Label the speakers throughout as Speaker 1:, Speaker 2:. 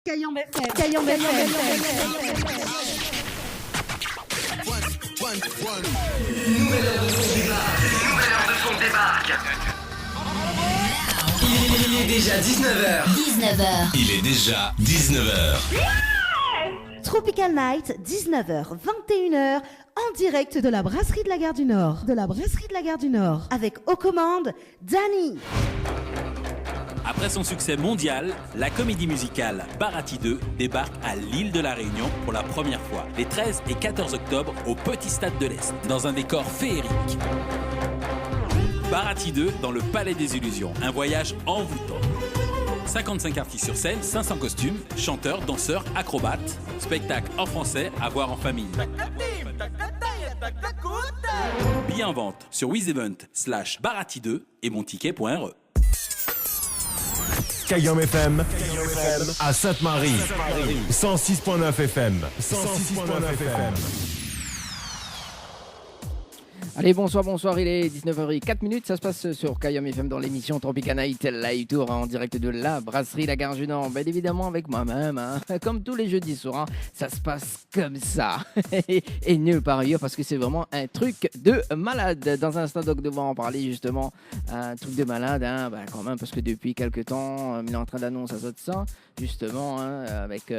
Speaker 1: Cayenne FM.
Speaker 2: Nouvelle heure de son débarque. Il est déjà 19h.
Speaker 3: Il est déjà 19h.
Speaker 1: Tropical Night, 19h, 21h, en direct de la brasserie de la Gare du Nord. Avec aux commandes, Dany.
Speaker 4: Après son succès mondial, la comédie musicale Bharati 2 débarque à l'île de la Réunion pour la première fois, les 13 et 14 octobre au Petit Stade de l'Est, dans un décor féerique. Bharati 2 dans le Palais des Illusions, un voyage envoûtant. 55 artistes sur scène, 500 costumes, chanteurs, danseurs, acrobates, spectacle en français à voir en famille. Billets en vente sur wizevent/Bharati2 et monticket.re.
Speaker 5: Cayenne FM à Sainte-Marie 106.9 FM.
Speaker 6: Allez, bonsoir, il est 19h04, ça se passe sur Cayenne FM dans l'émission Tropical Night Live Tour en direct de la brasserie La Gare du Nord, bien évidemment avec moi-même, comme tous les jeudis soirs, ça se passe comme ça, et nulle part ailleurs parce que c'est vraiment un truc de malade. Dans un instant, donc, nous devons en parler justement, un truc de malade, quand même, parce que depuis quelques temps, il est en train d'annoncer ça, justement, avec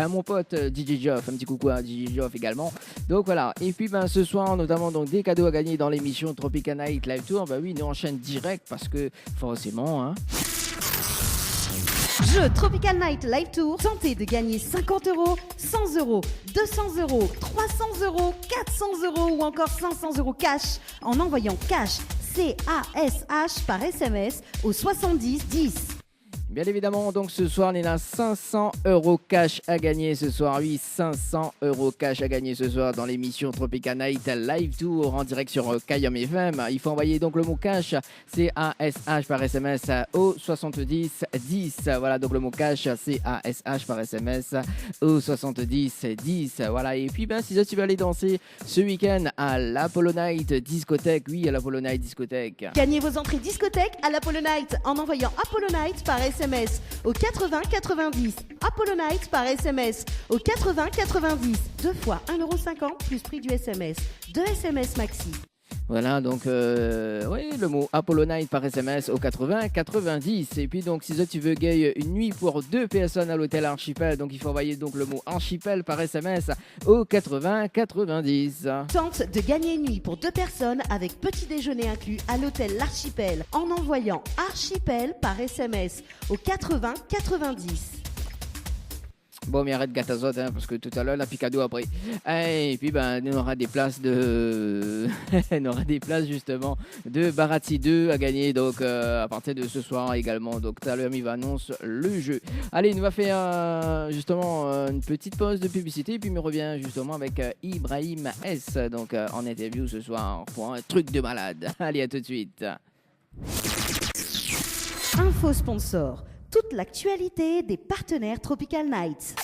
Speaker 6: mon pote DJ Joff, un petit coucou à DJ Joff également, donc voilà, et puis ce soir, notamment donc des cadeaux à gagner dans l'émission Tropical Night Live Tour. Oui, nous enchaîne direct parce que forcément.
Speaker 1: Jeu Tropical Night Live Tour. Tentez de gagner 50 €, 100 €, 200 €, 300 €, 400 € ou encore 500 € cash en envoyant cash CASH par SMS au 70 10.
Speaker 6: Bien évidemment, donc ce soir, il y a 500 € cash à gagner ce soir. Oui, 500 € cash à gagner ce soir dans l'émission Tropical Night Live Tour en direct sur Cayenne FM. Il faut envoyer donc le mot cash, CASH par SMS au 70 10. Voilà, donc le mot cash, CASH par SMS au 70 10. Voilà, et puis si tu veux aller danser ce week-end à l'Apollo Night Discothèque, oui, à l'Apollo Night Discothèque.
Speaker 1: Gagnez vos entrées discothèque à l'Apollo Night en envoyant Apollo Night par SMS au 80 90. Apollo Night par SMS au 80 90. 2 fois 1,50 € plus prix du SMS. 2 SMS maxi.
Speaker 6: Voilà, donc, le mot Apollo Night par SMS au 80 90. Et puis, donc, si tu veux gagner une nuit pour 2 personnes à l'hôtel Archipel, donc il faut envoyer donc le mot Archipel par SMS au 80 90.
Speaker 1: Tente de gagner une nuit pour 2 personnes avec petit déjeuner inclus à l'hôtel L'Archipel en envoyant Archipel par SMS au 80 90.
Speaker 6: Bon, mais arrête gâtazote, parce que tout à l'heure, la picado après. Et puis, on aura des places justement de Bharati 2 à gagner, donc à partir de ce soir également. Donc, tout à l'heure, il va annoncer le jeu. Allez, nous va faire justement une petite pause de publicité, et puis, il me revient justement avec Ibrahim S. Donc, en interview ce soir pour un truc de malade. Allez, à tout de suite.
Speaker 1: Info sponsor. Toute l'actualité des partenaires Tropical Night.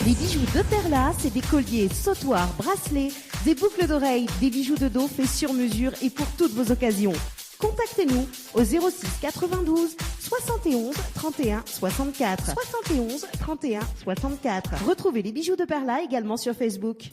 Speaker 1: Les bijoux de Perla, c'est des colliers, sautoirs, bracelets, des boucles d'oreilles, des bijoux de dos faits sur mesure et pour toutes vos occasions. Contactez-nous au 06 92 71 31 64. 71 31 64. Retrouvez les bijoux de Perla également sur Facebook.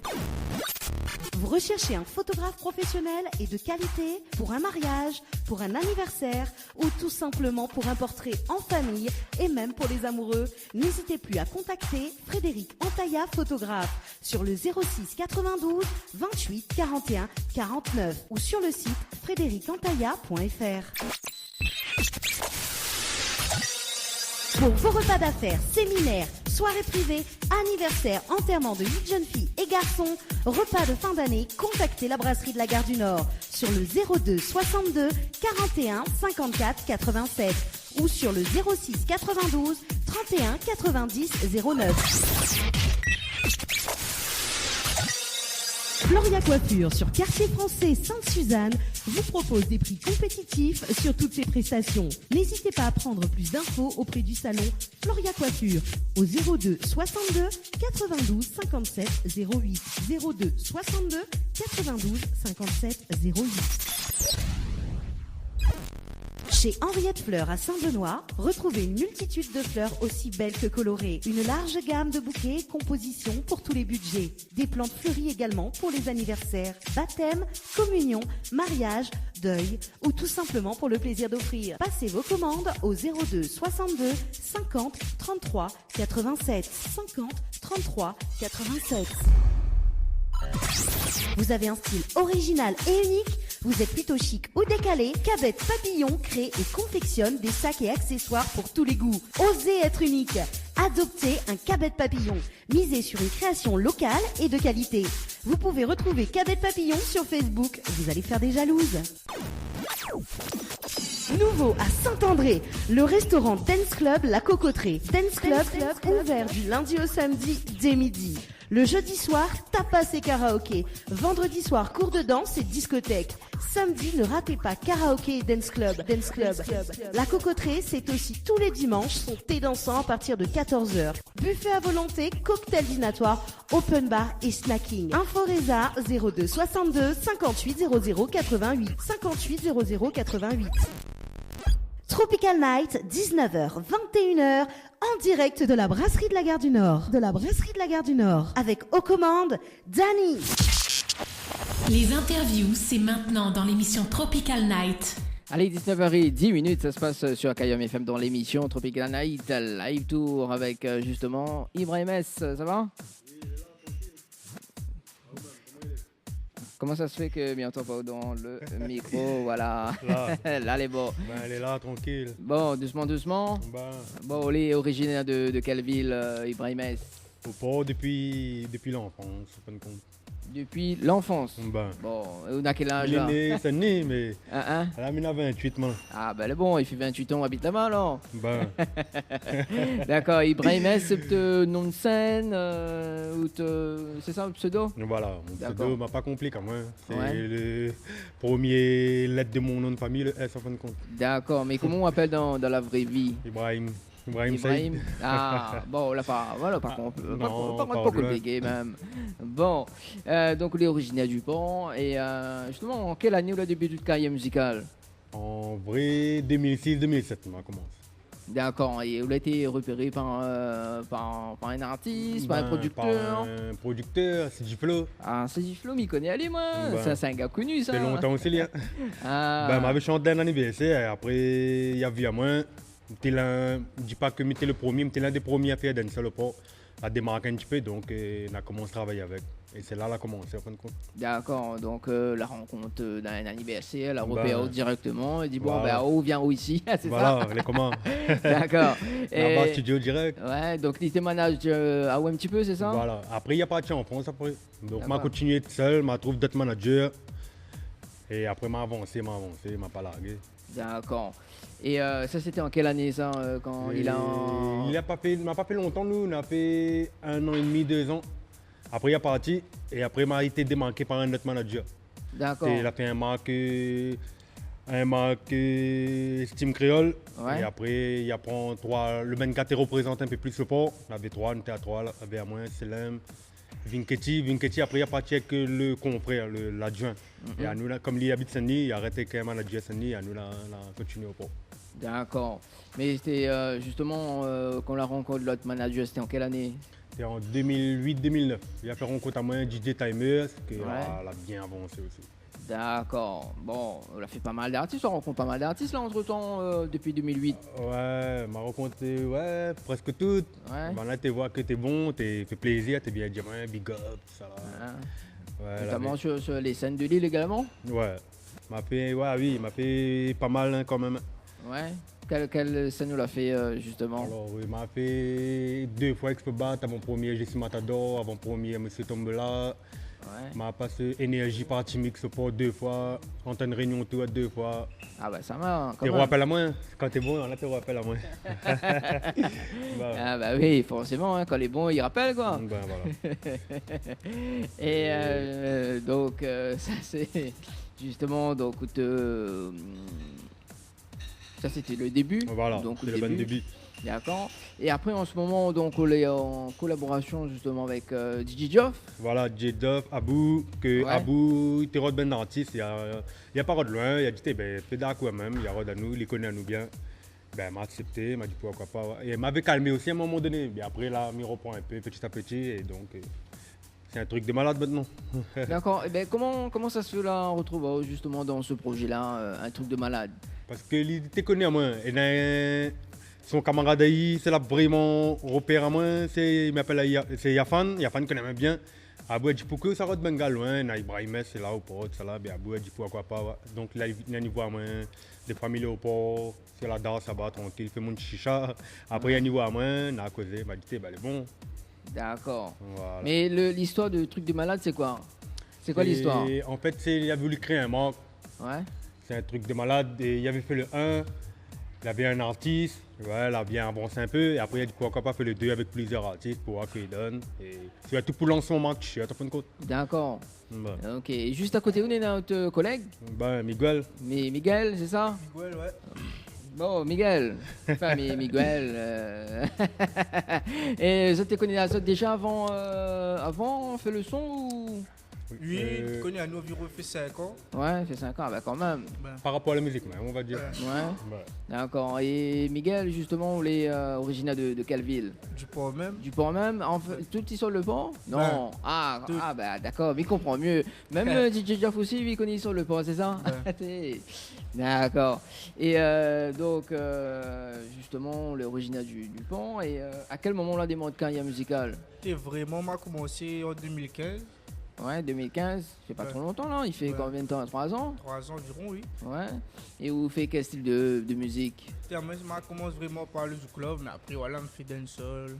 Speaker 1: Vous recherchez un photographe professionnel et de qualité pour un mariage, pour un anniversaire ou tout simplement pour un portrait en famille et même pour les amoureux? N'hésitez plus à contacter Frédéric Antaya, photographe, sur le 06 92 28 41 49 ou sur le site frédéricantaya.fr. Pour vos repas d'affaires, séminaires, soirées privées, anniversaires, enterrements de 8 jeunes filles et garçons, repas de fin d'année, contactez la brasserie de la Gare du Nord sur le 02 62 41 54 87 ou sur le 06 92 31 90 09. Floria Coiffure sur Quartier Français Sainte-Suzanne vous propose des prix compétitifs sur toutes ses prestations. N'hésitez pas à prendre plus d'infos auprès du salon Floria Coiffure au 02 62 92 57 08. 02 62 92 57 08. Chez Henriette Fleurs à Saint-Benoît, retrouvez une multitude de fleurs aussi belles que colorées. Une large gamme de bouquets et compositions pour tous les budgets. Des plantes fleuries également pour les anniversaires, baptêmes, communions, mariages, deuil ou tout simplement pour le plaisir d'offrir. Passez vos commandes au 02 62 50 33 87 50 33 87. Vous avez un style original et unique? Vous êtes plutôt chic ou décalé? Cabet Papillon crée et confectionne des sacs et accessoires pour tous les goûts. Osez être unique. Adoptez un Cabet Papillon. Misez sur une création locale et de qualité. Vous pouvez retrouver Cabet Papillon sur Facebook. Vous allez faire des jalouses. Nouveau à Saint-André, le restaurant Dance Club La Cocoterie. Dance Club ouvert du lundi au samedi dès midi. Le jeudi soir, tapas et karaoké. Vendredi soir, cours de danse et discothèque. Samedi, ne ratez pas karaoké et dance club. La Cocoterie, c'est aussi tous les dimanches son thé dansant à partir de 14h. Buffet à volonté, cocktail dînatoire, open bar et snacking. Info Résa 02 62 58 00 88 58 00 88. Tropical Night, 19h, 21h, en direct de la brasserie de la Gare du Nord. Avec aux commandes, Dani.
Speaker 7: Les interviews, c'est maintenant dans l'émission Tropical Night.
Speaker 6: Allez, 19h10, ça se passe sur Kayam FM dans l'émission Tropical Night Live Tour avec justement Ibrahim S. Ça va? Comment ça se fait que bientôt pas dans le micro? Voilà. Là, les beaux.
Speaker 8: Ben, elle est là, tranquille.
Speaker 6: Bon, doucement. Bon, on est originaire de quelle ville, Ibrahim S?
Speaker 8: Pas depuis l'enfance, en fin de compte.
Speaker 6: Depuis l'enfance?
Speaker 8: Ben.
Speaker 6: Bon, on a quel âge
Speaker 8: Il
Speaker 6: là?
Speaker 8: est né, c'est né, mais elle a mis 28 maintenant.
Speaker 6: Ah ben le bon, il fait 28 ans, on habite là-bas alors.
Speaker 8: Ben.
Speaker 6: D'accord, Ibrahim S, c'est ton nom de scène c'est ça le pseudo?
Speaker 8: Voilà, mon pseudo m'a pas compliqué quand même. C'est le premier lettre de mon nom de famille, le S en fin de compte.
Speaker 6: D'accord, mais comment on appelle dans la vraie vie?
Speaker 8: Ibrahim.
Speaker 6: Ah, bon, là, pas compliqué même. Bon, donc, il est originaire du Pont. Et justement, en quelle année on a débuté de carrière musicale?
Speaker 8: En vrai, 2006-2007, on a commencé.
Speaker 6: D'accord, et vous avez été repéré par un artiste, par un producteur?
Speaker 8: Par un producteur, c'est Giflo.
Speaker 6: Ah, c'est Giflo, mais il connaît aller, moi. Ça, c'est un gars connu, ça.
Speaker 8: C'est longtemps aussi, là.
Speaker 6: Ah.
Speaker 8: M'avait chanté un anniversaire, après, il y a vu à moi. Je ne dis pas que j'étais le premier, j'étais l'un des premiers à faire dancehall à démarquer un petit peu, donc on a commencé à travailler avec. Et c'est là qu'on a commencé en fin de compte.
Speaker 6: D'accord, donc la rencontre d'un anniversaire, la repère directement, et dit bon, viens ici, c'est
Speaker 8: voilà,
Speaker 6: ça?
Speaker 8: Les commandes.
Speaker 6: D'accord.
Speaker 8: Là-bas, studio direct.
Speaker 6: Ouais, donc tu étais manager un petit peu, c'est ça?
Speaker 8: Voilà, après il n'y a pas de en France après. Donc je continué tout seul, je trouvé d'autres managers. Et après m'a avancé, m'a pas largué.
Speaker 6: D'accord. Et ça, c'était en quelle année, ça, quand il a...
Speaker 8: Il m'a pas fait longtemps, nous. On a fait 1 an et demi, 2 ans. Après, il est parti. Et après, il m'a été démarqué par un autre manager.
Speaker 6: D'accord.
Speaker 8: Il a fait un marque Steam Créole.
Speaker 6: Ouais.
Speaker 8: Et après, il apprend 3. Le 24 représente un peu plus le port. On avait 3, on était à 3. On avait à moins, Selem, Vinketi. Après, il est parti avec le confrère, l'adjoint. Et à nous, là, comme il habite Saint-Denis, il a arrêté qu'un manager Saint-Denis. Et à nous, là, on a continué au port.
Speaker 6: D'accord. Mais c'était justement quand la rencontre de l'autre manager, c'était en quelle année?
Speaker 8: C'était en 2008-2009. Il a fait rencontre à moi un DJ Timers, qui a bien avancé aussi.
Speaker 6: D'accord. Bon, on a fait pas mal d'artistes, on rencontre pas mal d'artistes là entre-temps depuis 2008.
Speaker 8: Ouais, m'a rencontré presque toutes.
Speaker 6: Ouais.
Speaker 8: Ben là, tu vois que t'es bon, t'es fait plaisir, t'es bien diamant, big up, tout ça.
Speaker 6: Ouais, notamment sur les scènes de Lille également?
Speaker 8: Ouais. Il m'a fait pas mal hein, quand même.
Speaker 6: Ouais. Quelle scène nous l'a fait justement?
Speaker 8: Alors, il m'a fait 2 fois Expo Bat, avant premier Jessie Matador, avant premier Monsieur Tombela.
Speaker 6: Ouais.
Speaker 8: M'a passé Énergie Party Mix pour 2 fois, Antenne Réunion tout 2 fois.
Speaker 6: Ah bah ça va.
Speaker 8: Tu te rappelles à moi, quand t'es bon, là tu te rappelles à moi.
Speaker 6: Ah bah oui, forcément, hein, quand les bons ils rappellent quoi.
Speaker 8: Ben voilà.
Speaker 6: Et donc ça c'est justement donc ça c'était le début.
Speaker 8: Voilà,
Speaker 6: donc
Speaker 8: c'est le bon début.
Speaker 6: D'accord. Et après, en ce moment, donc, on est en collaboration justement avec DJ Geoff.
Speaker 8: Voilà, J-Duff, Abou, que
Speaker 6: Ouais.
Speaker 8: Abou, t'es Rod Ben artiste, il y a pas Rod loin, il a dit, ben, fais d'accord même, il y a Rod à nous, il connaît à nous bien. Ben, il m'a accepté, il m'a dit pourquoi pas. Et il m'avait calmé aussi à un moment donné. Mais après, là, il reprend un peu petit à petit, et donc, c'est un truc de malade maintenant.
Speaker 6: D'accord. Et ben, comment ça se fait là, on retrouve justement dans ce projet-là un truc de malade?
Speaker 8: Parce que il te connaît à moi. Et son camarade Aïe, c'est là vraiment repère à moi. Il m'appelle c'est Yafan. Yafan connaît bien. Abou a dit pourquoi ça va de Bengal loin. Ibrahim c'est là au port, ça là. Abou a dit pourquoi pas. Donc là, il vient niveau à moi. Des familles au port, c'est la danse, ça va tranquille, il fait mon chicha. Après, il y a niveau à moi, on a causé, il m'a dit, ben, bon.
Speaker 6: D'accord.
Speaker 8: Voilà.
Speaker 6: Mais l'histoire de truc de malade, c'est quoi? C'est quoi l'histoire?
Speaker 8: En fait, il a voulu créer un marque.
Speaker 6: Ouais.
Speaker 8: C'est un truc de malade. Et il avait fait le 1, il avait un artiste, ouais, il a bien avancé un peu. Et après, il a dit pourquoi pas faire le 2 avec plusieurs artistes pour voir qu'il donne. Et c'est tout pour lancer son match, tu as fait une côte.
Speaker 6: D'accord.
Speaker 8: Ben.
Speaker 6: Ok. Et juste à côté, où est notre collègue?
Speaker 8: Ben, Miguel.
Speaker 6: Mais Miguel, c'est ça?
Speaker 9: Miguel, ouais.
Speaker 6: Bon, Miguel. Enfin, mais Miguel. Et je te connais déjà avant, on fait le son ou?
Speaker 9: Oui, tu connais à nous, environ fait 5 ans.
Speaker 6: Ouais, fait 5 ans, bah quand même.
Speaker 8: Par rapport à la musique, on va dire.
Speaker 6: Ouais. D'accord. Et Miguel, justement, il est originaire de quelle ville?
Speaker 9: Du port même.
Speaker 6: Du port même? En fait, tout est sur le port? Non.
Speaker 9: Ouais.
Speaker 6: Ah, bah d'accord, mais il comprend mieux. Même DJ Jeff aussi, il connaît sur le port, c'est ça? Ouais. D'accord. Et donc, justement, il est originaire du port. Et à quel moment là démarre de carrière musicale?
Speaker 9: T'es vraiment, m'a commencé en 2015.
Speaker 6: Ouais, 2015, c'est pas trop longtemps là, il fait combien de temps? 3 ans?
Speaker 9: 3 ans environ, oui.
Speaker 6: Ouais. Et vous faites quel style de musique?
Speaker 9: Moi, je commence vraiment par le zouk club, mais après, voilà, je fais dancehall.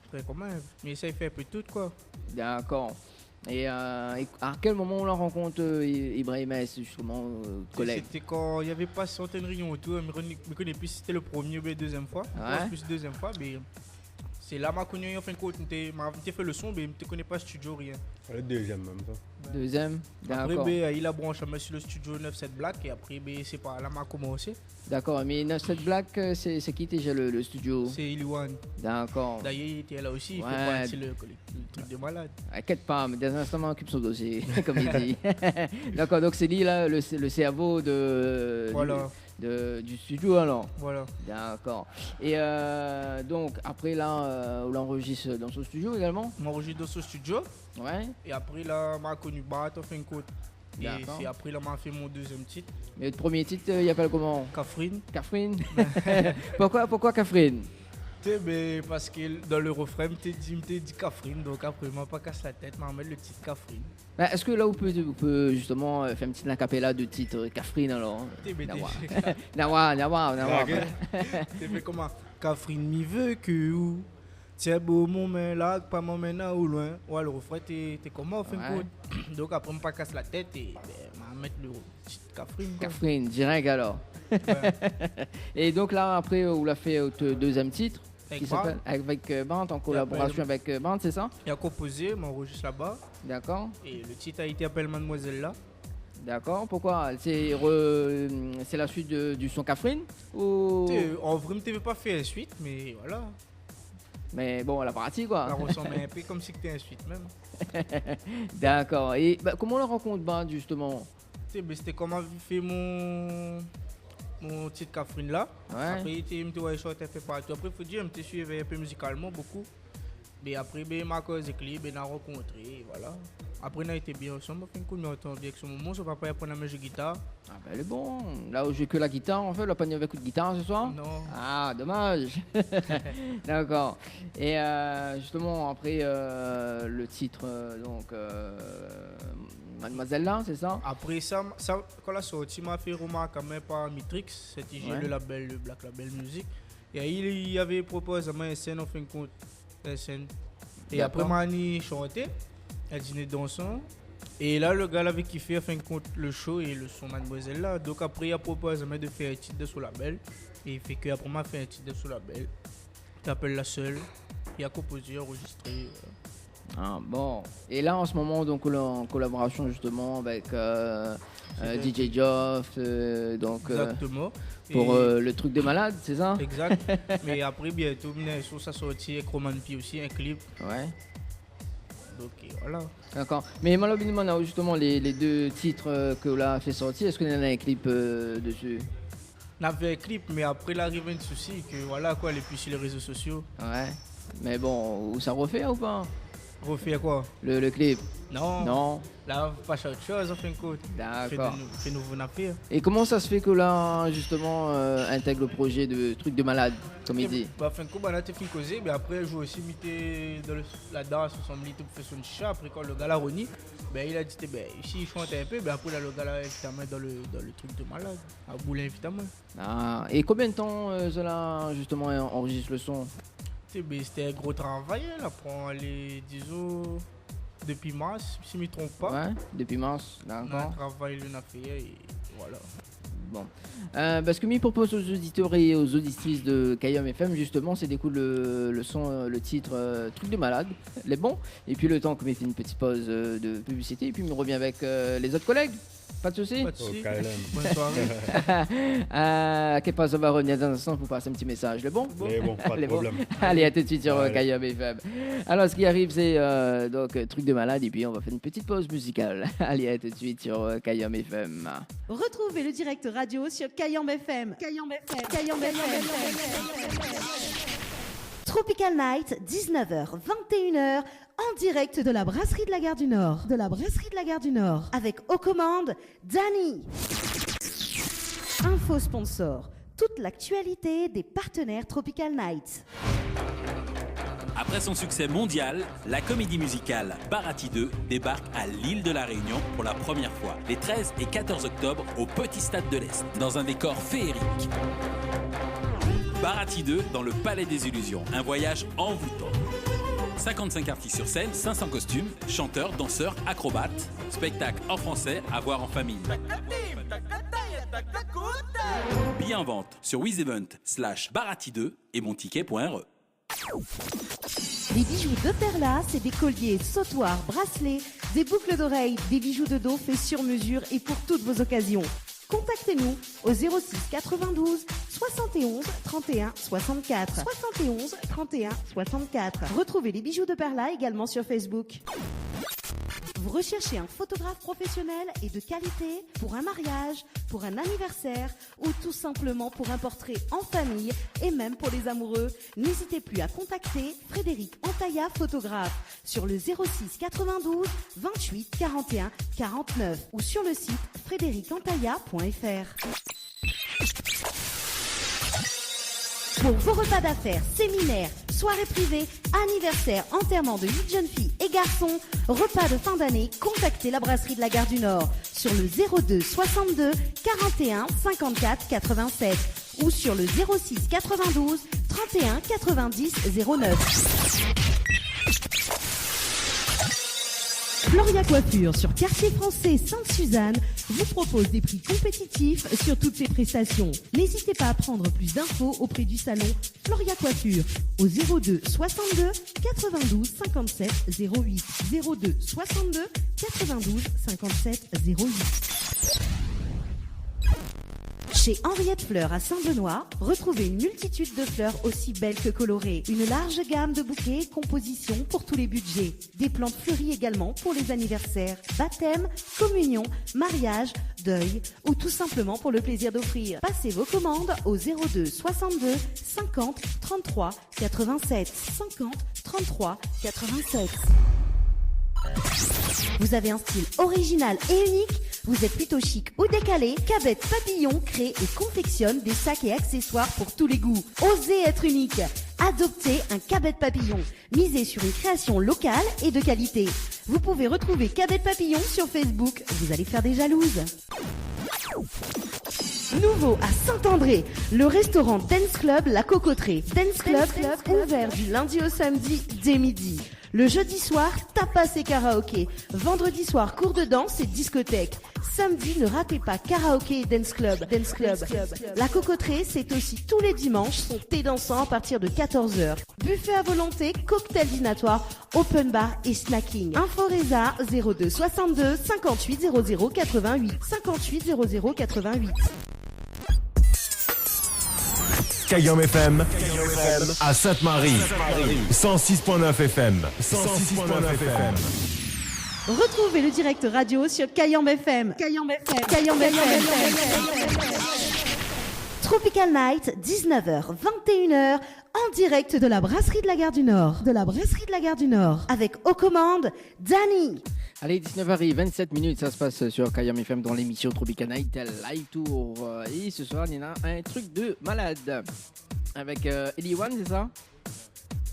Speaker 9: Après, comment? Mais ça, il fait un peu tout, quoi.
Speaker 6: D'accord. Et à quel moment on la rencontre Ibrahim S, justement, collègue?
Speaker 9: C'était quand il n'y avait pas certaines réunions autour, je ne connais plus si c'était le premier ou la deuxième fois.
Speaker 6: Ouais.
Speaker 9: Plus deuxième fois, mais c'est là que je connais en fin de compte. Je fait le son, mais je ne connais pas le studio, rien.
Speaker 8: Le deuxième même, ça.
Speaker 6: Deuxième, d'accord.
Speaker 9: Après, il a branché sur le studio 97 Black et après, c'est pas là que j'ai commencé.
Speaker 6: D'accord, mais 97 Black, c'est qui déjà le studio?
Speaker 9: C'est Iliwan.
Speaker 6: D'accord.
Speaker 9: D'ailleurs, il était là aussi, il
Speaker 6: Ouais.
Speaker 9: fait partie le truc de malade.
Speaker 6: Inquiète pas, mais dans un instant, on occupe son dossier, comme il dit. D'accord, donc c'est lui là, le cerveau
Speaker 9: Voilà.
Speaker 6: du studio alors.
Speaker 9: Voilà.
Speaker 6: D'accord. Et donc après là, on l'enregistre dans son studio également?
Speaker 9: On enregistre dans ce studio.
Speaker 6: Ouais.
Speaker 9: Et après là, m'a connu Bat en fin de compte. Et
Speaker 6: D'accord.
Speaker 9: c'est après là, m'a fait mon deuxième titre.
Speaker 6: Mais le premier titre, il appelle comment?
Speaker 9: Catherine.
Speaker 6: Catherine. Pourquoi Catherine?
Speaker 9: Mais parce que dans le refrain, je t'ai dit Catherine, donc après, je pas casse la tête, je mettre le titre Catherine.
Speaker 6: Bah, est-ce que là, vous pouvez justement faire une petite acapella de titre Catherine alors? Nawa.
Speaker 9: Tu fais comment? Catherine, m'y veut que où? Tiens, beau mon main là, pas mon main là ou loin. Ouais, le refrain, t'es comment en fin de compte? Donc après, je pas casse la tête et je mettre le titre Catherine.
Speaker 6: Catherine, direct alors.
Speaker 9: Ouais.
Speaker 6: Et donc là, après, vous l'avez fait au deuxième titre
Speaker 9: Avec
Speaker 6: qui s'appelle avec Band, en collaboration avec Band, c'est ça?
Speaker 9: Il a composé, m'enregistre là-bas.
Speaker 6: D'accord.
Speaker 9: Et le titre a été appelé Mademoiselle là.
Speaker 6: D'accord. Pourquoi? C'est la suite du son Catherine ou...
Speaker 9: En vrai, je ne pas fait la suite, mais voilà.
Speaker 6: Mais bon, la partie quoi.
Speaker 9: Ça ressemble un peu comme si c'était un suite même.
Speaker 6: D'accord. Et comment on la rencontre Band justement?
Speaker 9: C'était comment j'ai fait mon titre Catherine là.
Speaker 6: Ouais.
Speaker 9: Après, je me suis fait partout. Après, il faut dire, je me suis un peu musicalement beaucoup. Mais après, ma cause est clé, on a rencontré, voilà. Après, on a été bien ensemble, on a fait un entendu avec ce moment, son papa apprend à jouer guitare.
Speaker 6: Ah ben elle est bon. Là où j'ai que la guitare, en fait, on n'a pas avec coup de guitare ce soir?
Speaker 9: Non.
Speaker 6: Ah, dommage. D'accord. Et justement, après le titre, donc Mademoiselle là, c'est ça?
Speaker 9: Après ça, quand la sortie m'a fait remarquer quand même par Mitrix, c'était le label, le Black Label Music. Et il avait proposé à moi une scène en fin de compte. Une scène. Et après, Mani chantait, elle dînait dansant. Et là, le gars avait kiffé en fin de compte le show et le son Mademoiselle là. Donc après, il a proposé à moi de faire un titre de sous label. Et il fait qu'après, m'a fait un titre de sous label. Tu appelles La Seule. Il a composé, enregistré.
Speaker 6: Ah, bon. Et là, en ce moment, donc, on est en collaboration justement avec DJ Joff,
Speaker 9: Exactement.
Speaker 6: Pour le truc de malade, c'est ça?
Speaker 9: Exact. Mais après, bientôt, ça sortit avec Roman P aussi, un clip.
Speaker 6: Ouais.
Speaker 9: Donc voilà.
Speaker 6: D'accord. Mais malheureusement, on a justement les deux titres que l'on a fait sortir. Est-ce qu'on en a un clip dessus?
Speaker 9: On avait un clip, mais après, il arrive un souci que voilà quoi, elle est plus sur les réseaux sociaux.
Speaker 6: Ouais. Mais bon, où ça refait ou pas?
Speaker 9: Refait quoi?
Speaker 6: Le clip?
Speaker 9: Non.
Speaker 6: Non.
Speaker 9: Là, on va faire autre chose, en fin de compte.
Speaker 6: D'accord.
Speaker 9: Fait nouveau affaire.
Speaker 6: Et comment ça se fait que là, justement, intègre le projet de truc de malade, comme il dit?
Speaker 9: Bah, fin de compte, on a fait causer, mais après, je aussi mis dans la danse, on s'est mis tout fait son chat. Après, quand le gars l'a reni, ben, il a dit, ben, ici, il chante un peu, ben, après, là, le gars l'a évidemment dans le truc de malade, à Boulin, évidemment.
Speaker 6: Ah, et combien de temps cela, justement, enregistre le son?
Speaker 9: C'était un gros travail, là, prend les, disons, depuis mars, si je ne me trompe pas.
Speaker 6: Ouais, depuis mars, d'accord.
Speaker 9: On a travaillé, on a fait, et voilà.
Speaker 6: Bon. Parce que je propose aux auditeurs et aux auditrices de Kayam FM, justement, c'est d'écouter le son, le titre Truc de malade, les bons. Et puis le temps que je fait une petite pause de publicité, et puis je me reviens avec les autres collègues. Pas de soucis?
Speaker 9: Pas de soucis.
Speaker 8: Bonne
Speaker 9: soirée.
Speaker 6: Qu'est-ce que ça va revenir dans un instant pour passer un petit message, le bon?
Speaker 8: Les bons, pas de problème.
Speaker 6: Allez, à tout de suite sur Kayam FM. Alors, ce qui arrive, c'est donc Truc de malade, et puis on va faire une petite pause musicale. Allez, à tout de suite sur Kayam FM.
Speaker 1: Retrouvez le direct radio sur Kayam FM. Kayam FM. Kayam FM. Tropical Night, 19h, 21h, en direct de la brasserie de la Gare du Nord. De la brasserie de la Gare du Nord. Avec aux commandes, Dani. Info sponsor. Toute l'actualité des partenaires Tropical Night.
Speaker 4: Après son succès mondial, la comédie musicale Barati 2 débarque à l'île de la Réunion pour la première fois, les 13 et 14 octobre au Petit Stade de l'Est, dans un décor féerique. Barati 2 dans le Palais des Illusions, un voyage envoûtant. 55 artistes sur scène, 500 costumes, chanteurs, danseurs, acrobates, spectacle en français à voir en famille. Billets en vente sur wizevent/Barati2 et monticket.re.
Speaker 1: Les bijoux de Perla, c'est des colliers, sautoirs, bracelets, des boucles d'oreilles, des bijoux de dos faits sur mesure et pour toutes vos occasions. Contactez-nous au 06 92 71 31 64. 71 31 64. Retrouvez les bijoux de Perla également sur Facebook. Vous recherchez un photographe professionnel et de qualité pour un mariage, pour un anniversaire ou tout simplement pour un portrait en famille et même pour les amoureux, n'hésitez plus à contacter Frédéric Antaya, photographe, sur le 06 92 28 41 49 ou sur le site frédéricantaya.fr. Pour vos repas d'affaires, séminaires, soirées privées, anniversaires, enterrements de 8 jeunes filles et garçons, repas de fin d'année, contactez la brasserie de la Gare du Nord sur le 02 62 41 54 87 ou sur le 06 92 31 90 09. Floria Coiffure sur Quartier Français Sainte-Suzanne vous propose des prix compétitifs sur toutes ses prestations. N'hésitez pas à prendre plus d'infos auprès du salon Floria Coiffure au 02 62 92 57 08 02 62 92 57 08. Chez Henriette Fleurs à Saint-Benoît, retrouvez une multitude de fleurs aussi belles que colorées. Une large gamme de bouquets et compositions pour tous les budgets. Des plantes fleuries également pour les anniversaires, baptêmes, communions, mariages, deuil ou tout simplement pour le plaisir d'offrir. Passez vos commandes au 02 62 50 33 87 50 33 87. Vous avez un style original et unique? Vous êtes plutôt chic ou décalé? Cabet Papillon crée et confectionne des sacs et accessoires pour tous les goûts. Osez être unique. Adoptez un Cabet Papillon. Misez sur une création locale et de qualité. Vous pouvez retrouver Cabet Papillon sur Facebook. Vous allez faire des jalouses. Nouveau à Saint-André, le restaurant Dance Club La Cocoterie. Dance Club ouvert du lundi au samedi dès midi. Le jeudi soir, tapas et karaoké. Vendredi soir, cours de danse et discothèque. Samedi, ne ratez pas karaoké et dance club. La Cocoterie, c'est aussi tous les dimanches, son thé dansant à partir de 14h. Buffet à volonté, cocktail dînatoire, open bar et snacking. Info Résa 02 62 58 00 88 58 00 88.
Speaker 5: Kayom FM à Sainte-Marie. 106.9 FM. 106.9 FM.
Speaker 1: Retrouvez le direct radio sur Kayom FM. Tropical Night, 19h, 21h, en direct de la brasserie de la Gare du Nord. Avec aux commandes, Danny.
Speaker 6: Allez, 19h27, ça se passe sur Kayom FM dans l'émission Tropical Night Live Tour. Et ce soir, il y en a un truc de malade. Avec Eli One, c'est ça?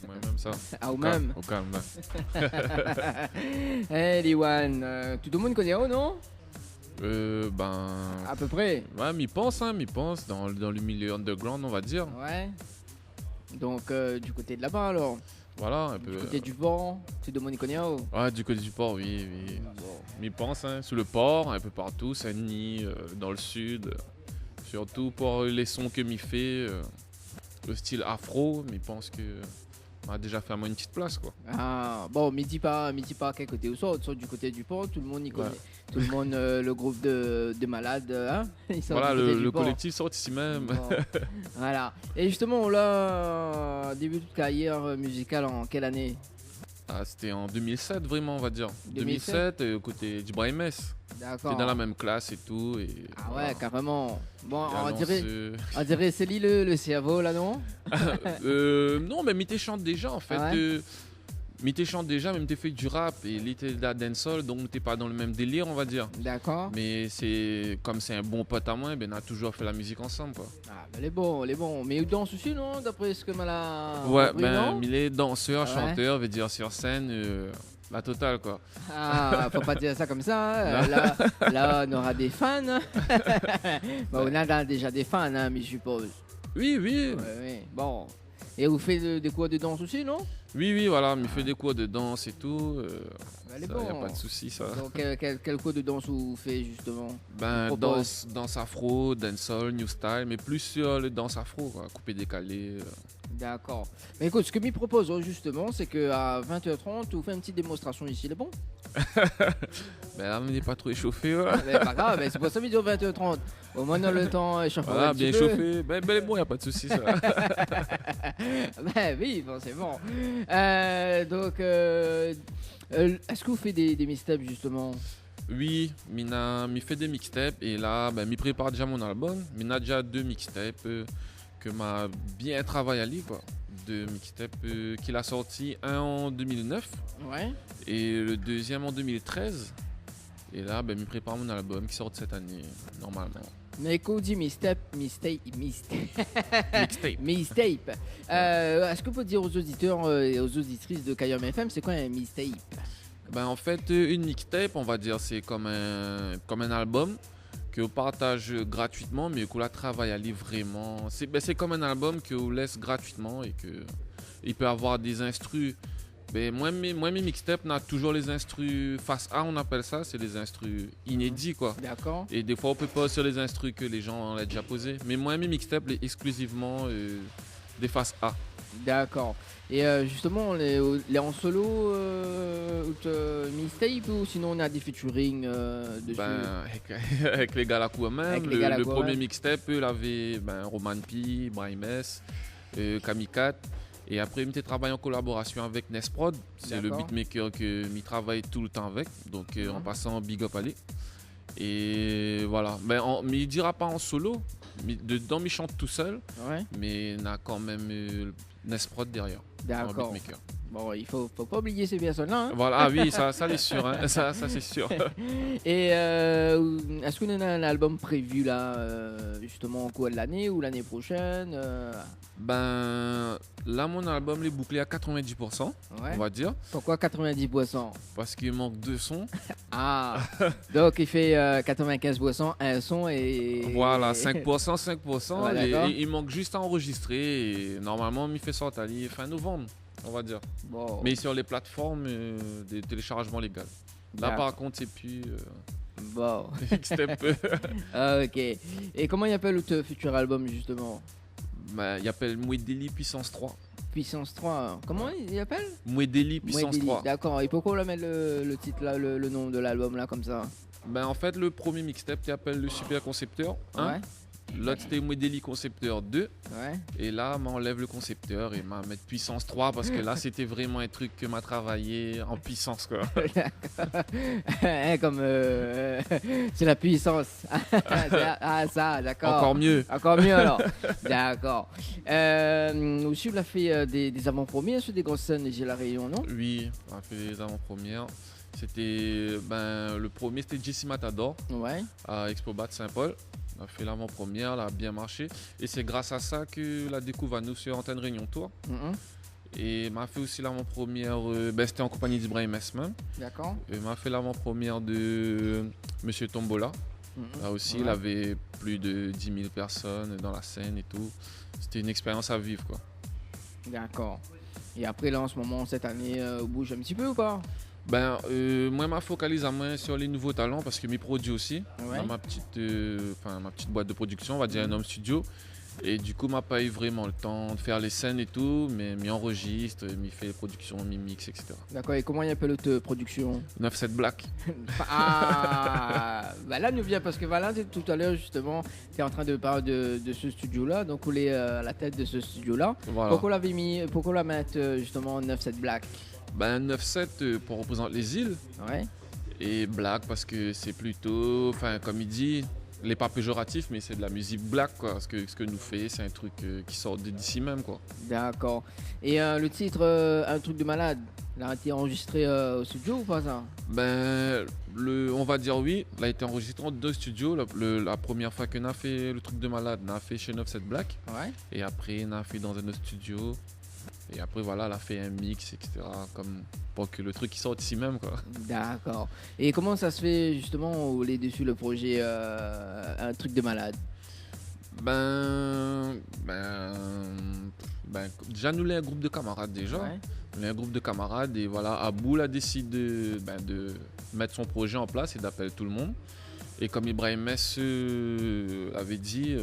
Speaker 10: Ouais, même ça.
Speaker 6: Ah, ou même.
Speaker 10: Au calme.
Speaker 6: Eli One, tout le monde connaît, oh non? À peu près.
Speaker 10: Ouais, m'y pense, dans le milieu underground, on va dire.
Speaker 6: Ouais. Donc, du côté de là-bas, alors.
Speaker 10: Voilà, un peu.
Speaker 6: Du côté du port, tout le monde connaît, oh.
Speaker 10: Ouais, du côté du port, oui. M'y pense, sous le port, un peu partout, Saint-Denis, dans le sud. Surtout pour les sons que m'y fait, le style afro, m'y pense que... On a déjà fait à moi une petite place, quoi.
Speaker 6: Ah, bon, mais dis pas quel côté au sort du côté du port, tout le monde y connaît. Ouais. Tout le monde, le groupe de malades, hein.
Speaker 10: Voilà, le collectif sort ici même.
Speaker 6: Bon. Voilà. Et justement, là, début de carrière musicale en quelle année?
Speaker 10: C'était en 2007, vraiment, on va dire. 2007, côté du Brahim S.
Speaker 6: D'accord.
Speaker 10: C'était dans la même classe et tout. Et
Speaker 6: ah ouais,
Speaker 10: voilà.
Speaker 6: Carrément. Bon, on dirait c'est lui le cerveau, là, non?
Speaker 10: Non, mais Mité chante déjà, en fait.
Speaker 6: Ah ouais?
Speaker 10: Mité chante déjà, même t'es fait du rap et il était de la dancehall, donc t'es pas dans le même délire, on va dire.
Speaker 6: D'accord.
Speaker 10: Mais comme c'est un bon pote à moi, on a toujours fait la musique ensemble, quoi.
Speaker 6: Ah, ben, les bons. Mais il danse aussi, non? D'après ce que m'a
Speaker 10: ouais, il est danseur, chanteur, veut dire sur scène, la totale, quoi.
Speaker 6: Ah, faut pas dire ça comme ça. Hein. Là, on aura des fans. Bon, on a déjà des fans, hein, mais je suppose.
Speaker 10: Oui.
Speaker 6: Ouais. Bon. Et vous faites des cours de danse aussi, non?
Speaker 10: Oui, voilà, il fait des cours de danse et tout.
Speaker 6: Il
Speaker 10: n'y a pas de souci, ça.
Speaker 6: Donc, quel cours de danse vous faites, justement?
Speaker 10: Danse afro, dancehall, new style, mais plus sur le danse afro, quoi, coupé décalé.
Speaker 6: D'accord. Mais écoute, ce que m'y propose, justement, c'est qu'à 20h30, vous faites une petite démonstration ici, c'est bon?
Speaker 10: Là, on n'est pas trop échauffé. Ouais.
Speaker 6: Mais pas grave, c'est pour ça qu'il dure 20h30. Au moins, dans le temps, échauffé.
Speaker 10: Voilà, bien échauffé. Ben bon, il n'y a pas de souci, ça.
Speaker 6: Oui, bon, c'est bon. Donc, est-ce que vous faites des mixtapes, justement?
Speaker 10: Oui, m'y fait des mixtapes. Et là, m'y prépare déjà mon album. M'y a déjà 2 mixtapes que m'a bien travaillé à lui, quoi. 2 mixtapes qu'il a sorti, un en 2009 et le deuxième en 2013. Et là, m'y prépare mon album qui sort cette année, normalement.
Speaker 6: Mais quand on dit mixtape. Est-ce que vous pouvez dire aux auditeurs et aux auditrices de Kayom FM, c'est quoi un mixtape?
Speaker 10: En fait, une mixtape, on va dire, c'est comme un album que vous partage gratuitement, mais que vous la travaille à lire vraiment. C'est comme un album que vous laisse gratuitement et que il peut avoir des instrus. Moi, mes mixtapes, on a toujours les instrus face A, on appelle ça, c'est les instrus inédits, quoi.
Speaker 6: D'accord.
Speaker 10: Et des fois, on peut pas sur les instrus que les gens ont déjà posés. Mais moi, mes mixtapes, exclusivement des faces A.
Speaker 6: D'accord. Et justement, les en solo, mixtape ou sinon on a des featuring dessus?
Speaker 10: Avec les gars là quand même. Le premier mixtape, il avait Roman P, Brahim S, Kamikat. Et après, il travaille en collaboration avec Nesprod. C'est le beatmaker que je travaille tout le temps avec. Donc en passant, big up à lui. Et voilà. Mais il ne dira pas en solo. Dedans, il chante tout seul. Ouais. Mais il a quand même Nesprod derrière.
Speaker 6: D'accord. Bon, il faut pas oublier ces personnes-là. Hein.
Speaker 10: Voilà, oui, ça c'est sûr. Hein. Ça c'est sûr.
Speaker 6: Et est-ce qu'on a un album prévu là, justement au cours de l'année ou l'année prochaine?
Speaker 10: Là, mon album est bouclé à 90%, on va dire.
Speaker 6: Pourquoi 90%?
Speaker 10: Parce qu'il manque 2 sons.
Speaker 6: Ah, donc il fait 95%, un son et...
Speaker 10: Voilà, 5%.
Speaker 6: Ouais,
Speaker 10: et il manque juste à enregistrer. Et normalement, il fait sortir fin novembre, on va dire.
Speaker 6: Bon.
Speaker 10: Mais sur les plateformes des téléchargements légaux. Là, par contre, c'est plus...
Speaker 6: Bon.
Speaker 10: Mixtape.
Speaker 6: Ok. Et comment il appelle le futur album, justement?
Speaker 10: Il appelle Mouedeli Puissance 3.
Speaker 6: Puissance 3, comment il appelle?
Speaker 10: Mouedeli Puissance 3.
Speaker 6: D'accord, et pourquoi on la met le titre là, le nom de l'album là comme ça?
Speaker 10: En fait, le premier mixtape tu appelles le Super Concepteur 1. Ouais. L'autre c'était Mouedeli Concepteur 2.
Speaker 6: Ouais.
Speaker 10: Et là, m'enlève le concepteur et m'a mettre Puissance 3 parce que là, c'était vraiment un truc que m'a travaillé en puissance, quoi.
Speaker 6: Comme c'est la puissance. Ça, d'accord.
Speaker 10: Encore mieux.
Speaker 6: Encore mieux alors. D'accord. Aussi, on a fait des avant-premières sur des grosses scènes de La Réunion, non?
Speaker 10: Oui, on a fait des avant-premières. C'était le premier, c'était Jesse Matador à Expobat Saint-Paul. On a fait l'avant-première, elle a bien marché. Et c'est grâce à ça que la découvre à nous sur Antenne Réunion Tour. Et m'a fait aussi l'avant-première, c'était en compagnie d'Ibrahim Esman.
Speaker 6: D'accord.
Speaker 10: Et m'a fait l'avant-première de Monsieur Tombola. Là aussi, il avait plus de 10 000 personnes dans la scène et tout. C'était une expérience à vivre, quoi.
Speaker 6: D'accord. Et après, là, en ce moment, cette année, bouge un petit peu ou pas?
Speaker 10: Moi, je me focalise sur les nouveaux talents parce que je produis aussi dans ma petite boîte de production, on va dire un home studio. Et du coup, je n'ai pas eu vraiment le temps de faire les scènes et tout, mais je enregistre, je fais les productions, je mixe, etc.
Speaker 6: D'accord, et comment il appelle votre production?
Speaker 10: 9-7 Black.
Speaker 6: Là, nous vient parce que Valin, tout à l'heure, justement, tu es en train de parler de ce studio-là, donc on est à la tête de ce studio-là. Voilà. Pourquoi on l'a mis justement 9-7 Black?
Speaker 10: 9-7 pour représenter les îles.
Speaker 6: Ouais.
Speaker 10: Et Black parce que c'est plutôt, comme il dit, il n'est pas péjoratif, mais c'est de la musique black, quoi. Ce que nous fait, c'est un truc qui sort d'ici même, quoi.
Speaker 6: D'accord. Et le titre, Un truc de malade, il a été enregistré au studio ou pas ça?
Speaker 10: On va dire oui. Il a été enregistré en 2 studios. La première fois qu'on a fait le truc de malade, on a fait chez 9-7 Black.
Speaker 6: Ouais.
Speaker 10: Et après, on a fait dans un autre studio. Et après, voilà, elle a fait un mix, etc. Comme pour que le truc sorte ici même, quoi.
Speaker 6: D'accord. Et comment ça se fait, justement, où est dessus le projet Un truc de malade?
Speaker 10: Déjà, nous, on est un groupe de camarades, déjà. Ouais. On est un groupe de camarades. Et voilà, Aboul a décidé de mettre son projet en place et d'appeler tout le monde. Et comme Ibrahim Mess avait dit,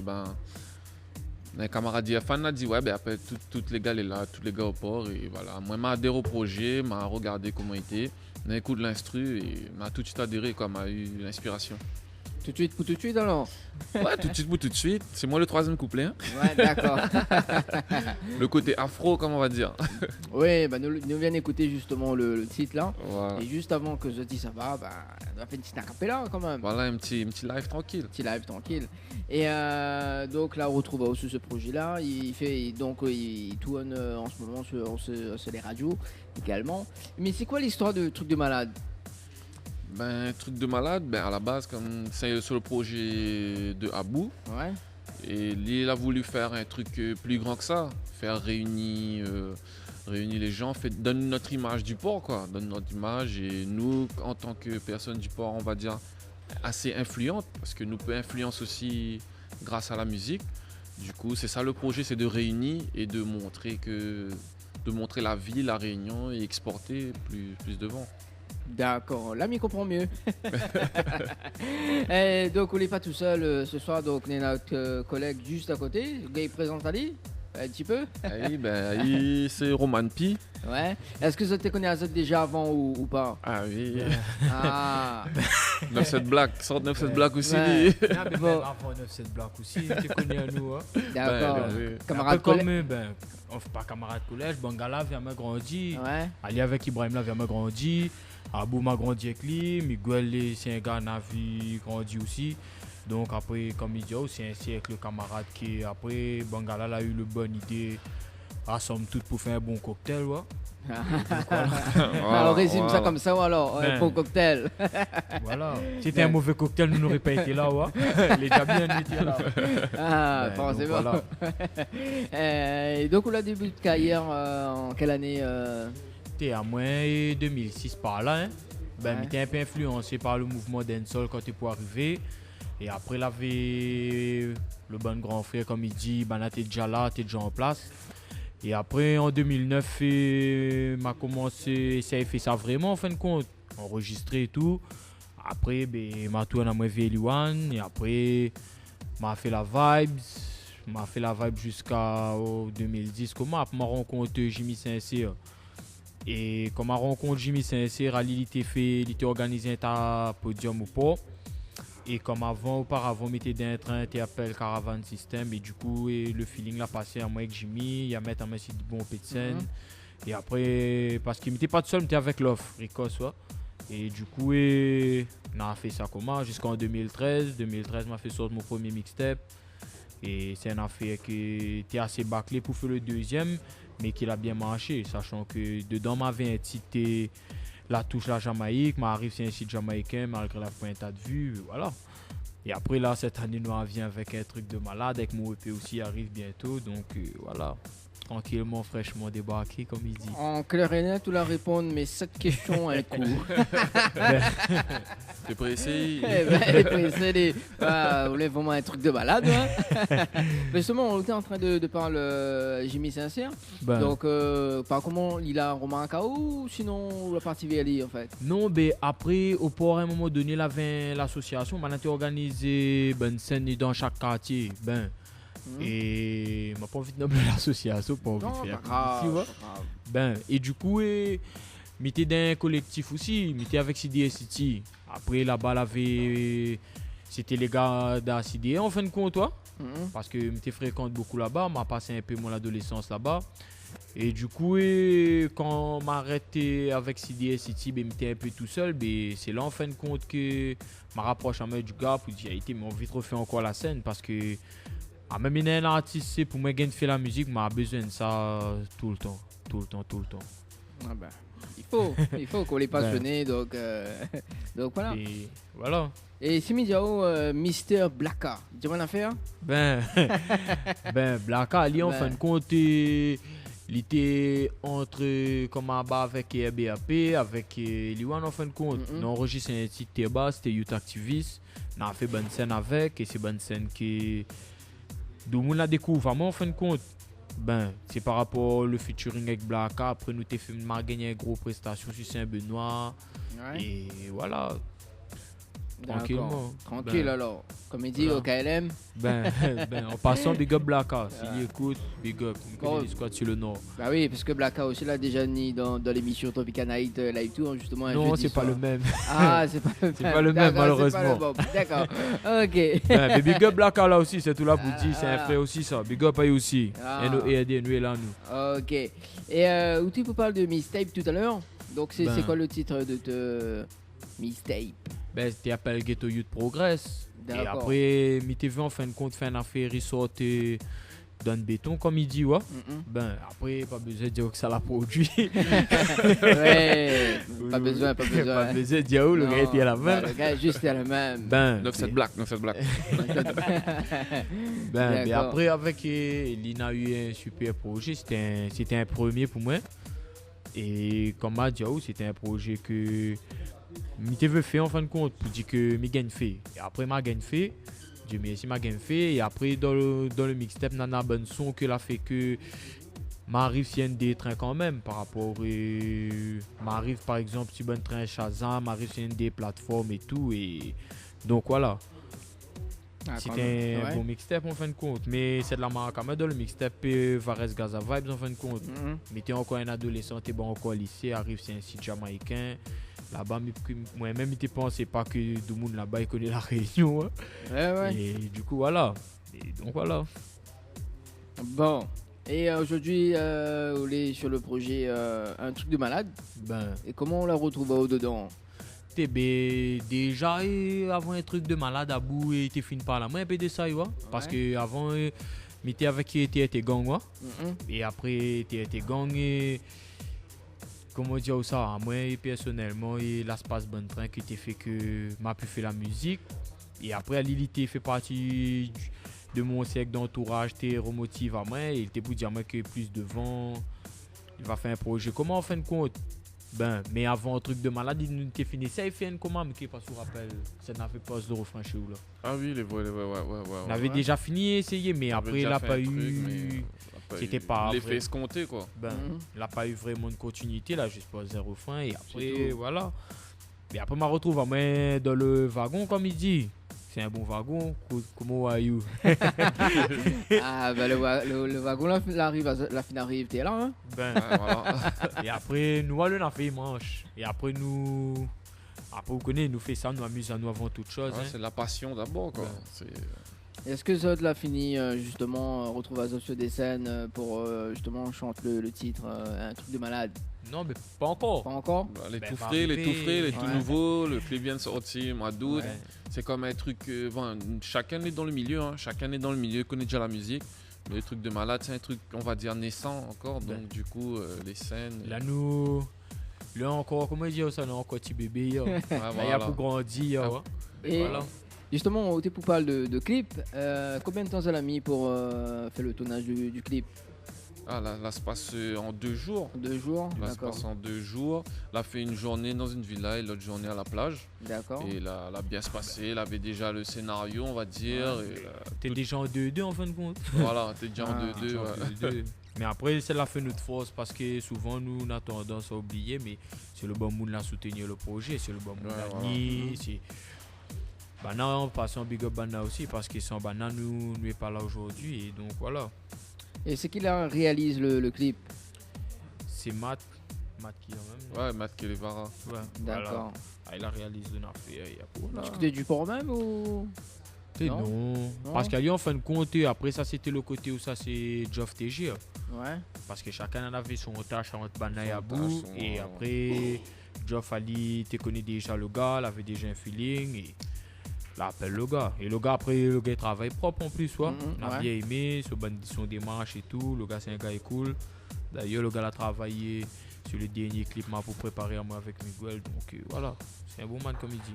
Speaker 10: un camarade d'IFAN a dit après tous les gars là, tous les gars au port et voilà. Moi m'a adhéré au projet, m'a regardé comment il était, m'a écouté l'instru et m'a tout de suite adhéré quand m'a eu l'inspiration.
Speaker 6: Tout de suite pour tout de suite alors?
Speaker 10: Ouais, tout de suite pour tout de suite. C'est moi le 3e couplet. Hein.
Speaker 6: Ouais, d'accord.
Speaker 10: Le côté afro, comme on va dire.
Speaker 6: Oui, nous venons écouter justement le titre là.
Speaker 10: Voilà.
Speaker 6: Et juste avant que je dise ça va, on va faire une petite acapella quand même.
Speaker 10: Voilà, un petit live tranquille.
Speaker 6: Petit live tranquille. Et donc là, on retrouve aussi ce projet-là. Il tourne en ce moment sur les radios également. Mais c'est quoi l'histoire de Truc de malade?
Speaker 10: Truc de malade, à la base, comme c'est sur le projet de Abou.
Speaker 6: Ouais.
Speaker 10: Et il a voulu faire un truc plus grand que ça, faire réunir les gens, donne notre image du port, quoi. Donne notre image et nous, en tant que personne du port, on va dire assez influente, parce que nous peut influencer aussi grâce à la musique. Du coup, c'est ça le projet, c'est de réunir et de montrer la ville, la Réunion et exporter plus devant.
Speaker 6: D'accord, là, il comprend mieux. Et donc, on n'est pas tout seul ce soir, donc on est notre collègue juste à côté. Le gars, il présente Ali un petit peu.
Speaker 10: Oui, c'est Roman Pi.
Speaker 6: Ouais. Est-ce que tu connais Azot déjà avant ou pas?
Speaker 10: Ah oui.
Speaker 6: Ah.
Speaker 10: 9-7 Black, sort 9-7 Black aussi.
Speaker 9: Ouais. Avant 9-7 Black aussi, tu connais à nous. Hein.
Speaker 6: D'accord.
Speaker 9: Camarade collège. On ne fait pas camarade collège. Bangala vient me grandir.
Speaker 6: Ouais.
Speaker 9: Ali avec Ibrahim là vient me grandir. Abou m'a grandi avec lui. Miguel, c'est un gars qui a grandi aussi. Donc après, comme il dit, c'est un siècle camarade qui après Bangala a eu la bonne idée, rassemble tout pour faire un bon cocktail. Ouais.
Speaker 6: On résume ça comme ça ou alors pour cocktail.
Speaker 11: Voilà. Si c'était un mauvais cocktail, nous n'aurions pas été là. Ouais. Les déjà bien été là.
Speaker 6: Ah, forcément. Voilà. Et donc, on a début de carrière en quelle année
Speaker 11: T'es à moins 2006 par là. Hein. J'étais un peu influencé par le mouvement dancehall quand t'es pour arriver. Et après, il avait le bon grand frère, comme il dit, là, t'es déjà là, t'es déjà en place. Et après, en 2009, m'a commencé à faire ça vraiment, en fin de compte, enregistrer et tout. Après, m'a tourné à moi VL1 et après, m'a fait la vibe jusqu'en 2010. Comment m'a rencontré Jimmy Sincere. Et quand m'a rencontré Jimmy Sincere, il était organisé un podium ou pas. Et comme auparavant, m'était dans un train, t'es appelé Caravan System. Et du coup, le feeling l'a passé à moi avec Jimmy. Il y a mettre un message de bon peu de scène. Et après, parce qu'il m'était pas tout seul, m'était avec l'offre, Rico, soit. Et du coup, on a fait ça comment jusqu'en 2013. 2013, m'a fait sortir mon premier mixtape. Et c'est une affaire qui était assez bâclé pour faire le deuxième, mais qui a bien marché, sachant que dedans, m'avait un titre. La touche la Jamaïque, m'arrive c'est un site jamaïcain malgré la pointe de vue, voilà. Et après là, cette année, nous vient avec un truc de malade, avec mon EP aussi arrive bientôt, donc voilà. Tranquillement, fraîchement débarqué, comme il dit.
Speaker 6: En clair et net, tu la répondre, mais cette question, elle court.
Speaker 10: T'es pressé?
Speaker 6: T'es pressé. Vous voulez vraiment un truc de malade, hein? Justement, on était en train de parler Jimmy Sincere. Donc, par comment il a Romain Kao ou sinon la partie VLI en fait?
Speaker 11: Non, mais après, au port, à un moment donné, il avait l'association, on a organisé une scène dans chaque quartier. Et m'a pas envie de nommer l'association, pas envie de faire et du coup m'étais dans un collectif aussi, m'étais avec CDA City. Après là-bas c'était les gars d'CDA en fin de compte parce que m'étais fréquente beaucoup là-bas, m'a passé un peu mon adolescence là-bas. Et du coup quand m'a arrêté avec CDA City, m'étais un peu tout seul, c'est là en fin de compte que m'a rapproché à moi du gars pour dire m'a envie de refaire encore la scène parce que même un artiste, c'est pour moi qui fait la musique, m'a besoin de ça tout le temps.
Speaker 6: Ah il faut qu'on les passionné, donc voilà.
Speaker 11: Et voilà.
Speaker 6: Et si Midiao, Mr. Blacka, tu vas en faire?
Speaker 11: Blacka, lui en fin de compte, il était entre comme à bas avec BAP, avec Liwan en fin de compte. On enregistre un titre Teba, c'était Youth Activist. On a fait bonne scène avec, et c'est bonne scène qui. D'où on la découvre, moi en fin de compte, c'est par rapport au featuring avec Blacka. Après, nous avons gagné une grosse prestation sur Saint-Benoît. Et voilà. Tranquillement.
Speaker 6: Tranquille alors. Comme il dit au KLM.
Speaker 11: En passant, big up Blacka. S'il écoute, big up. Il squat sur le Nord.
Speaker 6: Bah oui, parce que Blacka aussi l'a déjà mis dans l'émission Tropical Night Live Tour, justement.
Speaker 11: Non, c'est pas le même.
Speaker 6: Ah, c'est pas le même.
Speaker 11: C'est pas le même, malheureusement.
Speaker 6: D'accord. Ok.
Speaker 11: Mais big up Blacka là aussi, c'est tout là pour dire. C'est un frère aussi, ça. Big up à lui aussi. Et nous est là, nous.
Speaker 6: Ok. Et où tu peux parler de Mistape tout à l'heure. Donc, c'est quoi le titre de Mistape?
Speaker 11: Tu appelles Ghetto Youth Progress. Et après, m'étais en fin de compte, faire une affaire, il sortait dans le béton, comme il dit, après, pas besoin de dire que ça l'a produit.
Speaker 6: Pas besoin.
Speaker 11: Pas besoin de dire où le gars était à la main.
Speaker 6: Le gars juste à la même.
Speaker 10: 9-7 Black.
Speaker 11: Mais après, avec il a eu un super projet, c'était un premier pour moi. Et comme m'a dit, c'était un projet que je veux faire en fin de compte pour dire que je gagne fait. Et après, je gagne fait. Dieu merci, je gagne fait. Et après, dans le mixtape, il y a un bon son que l'a fait que m'arrive si un des trains quand même par rapport m'arrive par exemple si bon train Shazam, m'arrive si des plateformes et tout. Et donc voilà. C'était un bon mixtape en fin de compte, mais c'est de la marque à moi dans le mixtape Vares Gaza Vibes en fin de compte. Mais t'es encore un adolescent, t'es bon encore au lycée, arrive c'est un site jamaïcain. Là-bas, moi-même, je ne pensais pas que tout le monde là-bas connaît la Réunion. Et du coup, voilà. Et donc voilà.
Speaker 6: Bon. Et aujourd'hui, on est sur le projet Un truc de malade. Et comment on la retrouve au-dedans?
Speaker 11: Déjà, avant un truc de malade à bout, et t'es fini par là. Moi, un peu de ça, parce que avant, j'étais avec t'es gang, et après, t'es gang. comment dire ça, moi personnellement, là se passe bon train qui était fait que m'a pu faire la musique. Et après, Lilité fait partie de mon cercle d'entourage, t'es remotive à moi. Et il était pour dire moi que plus devant, il va faire un projet. Comment en fin de compte? Ben, mais avant un truc de malade, il nous était fini. Ça, il fait une commande qui parce qu'on rappelle, ça n'avait pas de refrain chez vous là.
Speaker 10: Ah oui, ouais.
Speaker 11: On avait déjà fini essayé, mais après, il n'a pas eu. C'était pas.
Speaker 10: L'effet escompté quoi.
Speaker 11: Ben, il n'a pas eu vraiment de continuité là, juste pas un refrain. Et après, voilà. Mais après, je me retrouve à moi dans le wagon, comme il dit. C'est un bon wagon. Comment are you?
Speaker 6: Ah, ben le wagon, la fin arrive, t'es là, hein?
Speaker 11: Ben, voilà. Et après, nous, on a fait manche. Et après, nous. Après, vous connaissez, nous fait ça, nous amusons nous avant toute chose.
Speaker 10: Ouais, hein. C'est la passion d'abord, quoi. Ben.
Speaker 6: Est-ce que Zod l'a fini, justement, retrouve Azov sur des scènes pour, justement, chanter le titre, un truc de malade?
Speaker 11: Non, mais pas encore.
Speaker 6: Pas encore?
Speaker 10: Bah, les tout frais, les tout nouveaux, le clip vient de sortir mois d'août. Ouais. C'est comme un truc. Chacun est dans le milieu, hein. Chacun est dans le milieu, connaît déjà la musique. Mais le truc de malade, c'est un truc, on va dire, naissant encore. Donc, du coup, les scènes.
Speaker 11: Là encore, comment dire ça? Là encore, petit bébé. Il y a pour grandir.
Speaker 6: Et voilà. Justement, on pour parler de clip. Combien de temps ça a mis pour faire le tournage du clip?
Speaker 10: Ah, là, ça se passe en 2 jours.
Speaker 6: 2 jours,
Speaker 10: là, ça se passe en 2 jours. Là, fait une journée dans une villa et l'autre journée à la plage.
Speaker 6: D'accord.
Speaker 10: Et là, bien se passé. Elle avait déjà le scénario, on va dire.
Speaker 11: Ouais. T'es déjà en 2-2 en fin de compte.
Speaker 10: Voilà, t'es déjà en 2-2. Ouais.
Speaker 11: Mais après, c'est la fait notre force parce que souvent, nous, on a tendance à oublier. Mais c'est le bon monde à soutenir le projet. C'est le bon monde à nier. Bana, on passe en big up Bana aussi parce que sans Bana, nous n'est pas là aujourd'hui. Et donc, voilà.
Speaker 6: Et c'est qui là réalise le clip?
Speaker 11: C'est Matt qui a même.
Speaker 10: Ouais, Matt Kelevara.
Speaker 11: Ouais,
Speaker 6: d'accord.
Speaker 11: Voilà. Il a réalisé une affaire.
Speaker 6: Est-ce que tu es du port même ou?
Speaker 11: Non. Parce qu'à lui, en fin de compte, après ça, c'était le côté où ça, c'est Geoff TG.
Speaker 6: Ouais.
Speaker 11: Parce que chacun en avait son tâche entre Bana et Abou. Et après, Geoff Ali, tu connais déjà le gars, il avait déjà un feeling. Et là, appelle le gars. Et le gars, après, le gars, il travaille propre en plus. On a bien aimé son démarche et tout. Le gars, c'est un gars cool. D'ailleurs, le gars a travaillé sur le dernier clip pour préparer à moi avec Miguel. Donc voilà, c'est un bon man comme il dit.